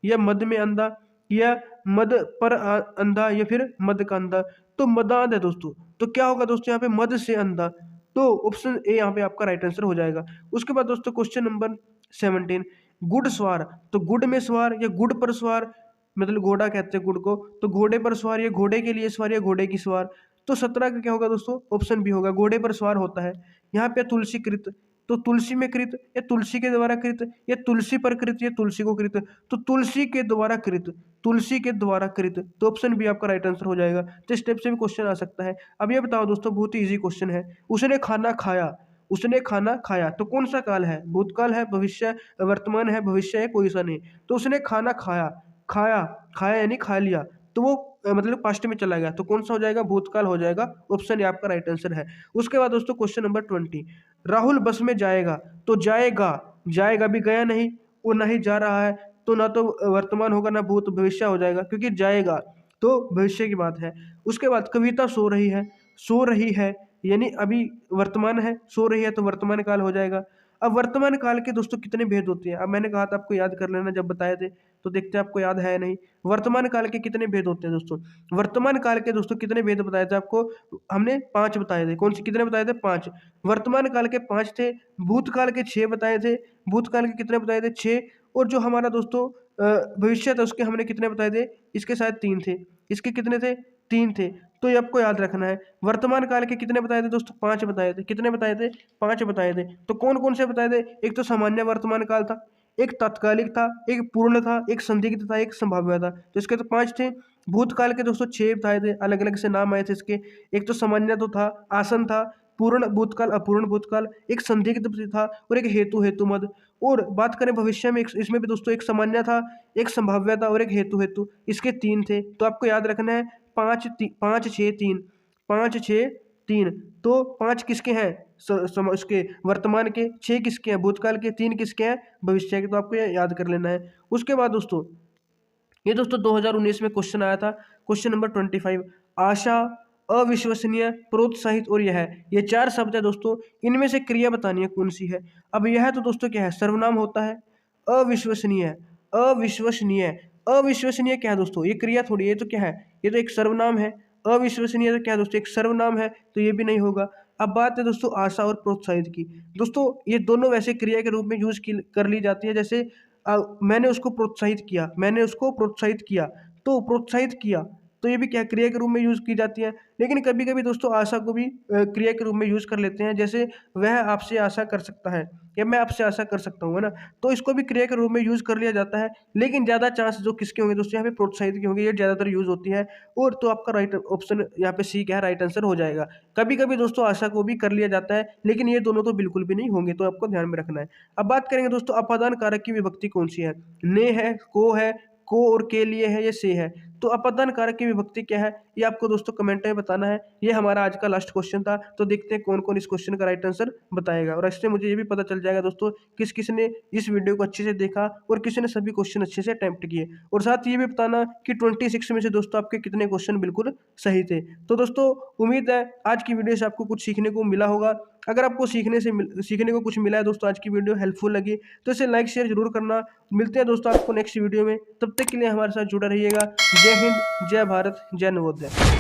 या मद में अंधा या मद पर अंधा या फिर मद का अंधा। तो मदांध है दोस्तों, तो क्या होगा दोस्तों यहाँ पे मद से अंधा, तो ऑप्शन ए यहाँ पे आपका राइट आंसर हो जाएगा। उसके बाद दोस्तों क्वेश्चन नंबर 17, गुड सवार, तो गुड में सवार या गुड पर सवार, मतलब घोड़ा कहते हैं गुड को, तो घोड़े पर सवार या घोड़े के लिए सवार या घोड़े की सवार। तो 17 का क्या होगा दोस्तों, ऑप्शन बी होगा, घोड़े पर सवार होता है। यहाँ पे तुलसी कृत, तो तुलसी में कृत या तुलसी के द्वारा कृत या तुलसी पर कृत या तुलसी को कृत, तो तुलसी के द्वारा कृत, तुलसी के द्वारा कृत, तो ऑप्शन बी आपका राइट आंसर हो जाएगा। तो इस टाइप से भी क्वेश्चन आ सकता है। अब ये बताओ दोस्तों, बहुत ही इजी क्वेश्चन है, उसने खाना खाया, उसने खाना खाया, तो कौन सा काल है, भूतकाल है, भविष्य, वर्तमान है, भविष्य है, कोई सा नहीं। तो उसने खाना खाया, खाया, खाया यानी खा लिया, तो वो मतलब पास्ट में चला गया, तो कौन सा हो जाएगा, भूतकाल हो जाएगा। ऑप्शन ए आपका राइट आंसर है। उसके बाद दोस्तों क्वेश्चन नंबर 20, राहुल बस में जाएगा, तो जाएगा, जाएगा भी गया नहीं, वो नहीं जा रहा है, तो ना तो वर्तमान होगा ना भूत, भविष्य हो जाएगा, क्योंकि जाएगा तो भविष्य की बात है। उसके बाद कविता सो रही है, सो रही है यानी अभी वर्तमान है, सो रही है तो वर्तमान काल हो जाएगा। अब वर्तमान काल के दोस्तों कितने भेद होते हैं, अब मैंने कहा था आपको याद कर लेना जब बताए थे, तो देखते हैं आपको याद है या नहीं। वर्तमान काल के कितने भेद होते हैं दोस्तों, वर्तमान काल के दोस्तों कितने भेद बताए थे आपको, हमने 5 बताए थे। कौन से कितने बताए थे, 5। वर्तमान काल के 5 थे, भूतकाल के 6 बताए थे, भूतकाल के कितने बताए थे, 6। और जो हमारा दोस्तों भविष्य था उसके हमने कितने बताए थे, इसके शायद 3 थे, इसके कितने थे, 3 थे। तो ये आपको याद रखना है। वर्तमान काल के कितने बताए थे दोस्तों, 5 बताए थे। कितने बताए थे, 5 बताए थे। तो कौन कौन से बताए थे, एक तो सामान्य वर्तमान काल था, एक तात्कालिक था, एक पूर्ण था, एक संदिग्ध था, एक संभाव्य था। तो इसके तो 5 थे। भूतकाल के दोस्तों 6 बताए थे, अलग अलग से नाम आए थे इसके। एक तो सामान्य तो था, आसन था, पूर्ण भूतकाल, अपूर्ण भूतकाल, एक संदिग्ध भी था और एक हेतु हेतु मद। और बात करें भविष्य में, इसमें भी दोस्तों एक सामान्य था, एक संभाव्य था और एक हेतु हेतु, इसके 3 थे। तो आपको याद रखना है 5 5 6 3, 5 6 3। तो 5 किसके हैं, उसके वर्तमान के, 6 किसके हैं भूतकाल के, 3 किसके हैं भविष्य के। तो आपको ये याद कर लेना है। उसके बाद दोस्तों ये दोस्तों 2019 में क्वेश्चन आया था, क्वेश्चन नंबर 25, आशा, अविश्वसनीय, प्रोत्साहित और यह, ये 4 शब्द है दोस्तों, इनमें से क्रिया बतानी है कौन सी है। अब यह तो दोस्तों क्या है, सर्वनाम होता है। अविश्वसनीय, अविश्वसनीय, अविश्वसनीय क्या है दोस्तों, ये क्रिया थोड़ी है, ये तो क्या है, ये तो एक सर्वनाम है। अविश्वसनीय तो क्या है दोस्तों, एक सर्वनाम है, तो ये भी नहीं होगा। अब बात है दोस्तों आशा और प्रोत्साहित की। दोस्तों ये दोनों वैसे क्रिया के रूप में यूज कर ली जाती है, जैसे मैंने उसको प्रोत्साहित किया, मैंने उसको प्रोत्साहित किया, तो प्रोत्साहित किया, तो ये भी क्या क्रिया के रूप में यूज की जाती है। लेकिन कभी कभी दोस्तों आशा को भी क्रिया के रूप में यूज कर लेते हैं, जैसे वह आपसे आशा कर सकता है या मैं आपसे आशा कर सकता हूँ, है ना। तो इसको भी क्रिया के रूप में यूज कर लिया जाता है, लेकिन ज़्यादा चांस जो किसके होंगे दोस्तों, यहाँ पे प्रोत्साहित के होंगे, ये ज़्यादातर यूज होती है। और तो आपका राइट ऑप्शन यहाँ पे सी क्या है, राइट आंसर हो जाएगा। कभी कभी दोस्तों आशा को भी कर लिया जाता है, लेकिन ये दोनों तो बिल्कुल भी नहीं होंगे, तो आपको ध्यान में रखना है। अब बात करेंगे दोस्तों अपादान कारक की विभक्ति कौन सी है, ने है, को और के लिए है, ये से है। तो अपादान कारक की विभक्ति क्या है, ये आपको दोस्तों कमेंट में बताना है। ये हमारा आज का लास्ट क्वेश्चन था, तो देखते हैं कौन कौन इस क्वेश्चन का राइट आंसर बताएगा, और इससे मुझे ये भी पता चल जाएगा दोस्तों किस किस ने इस वीडियो को अच्छे से देखा और किसी ने सभी क्वेश्चन अच्छे से अटेम्प्ट किए। और साथ ये भी बताना कि 26 में से दोस्तों आपके कितने क्वेश्चन बिल्कुल सही थे। तो दोस्तों उम्मीद है आज की वीडियो से आपको कुछ सीखने को मिला होगा। अगर आपको सीखने को कुछ मिला है दोस्तों, आज की वीडियो हेल्पफुल लगी, तो इसे लाइक शेयर जरूर करना। मिलते हैं दोस्तों आपको नेक्स्ट वीडियो में, तब तक के लिए हमारे साथ जुड़ा रहिएगा। जय हिंद, जय भारत, जय नवोदय।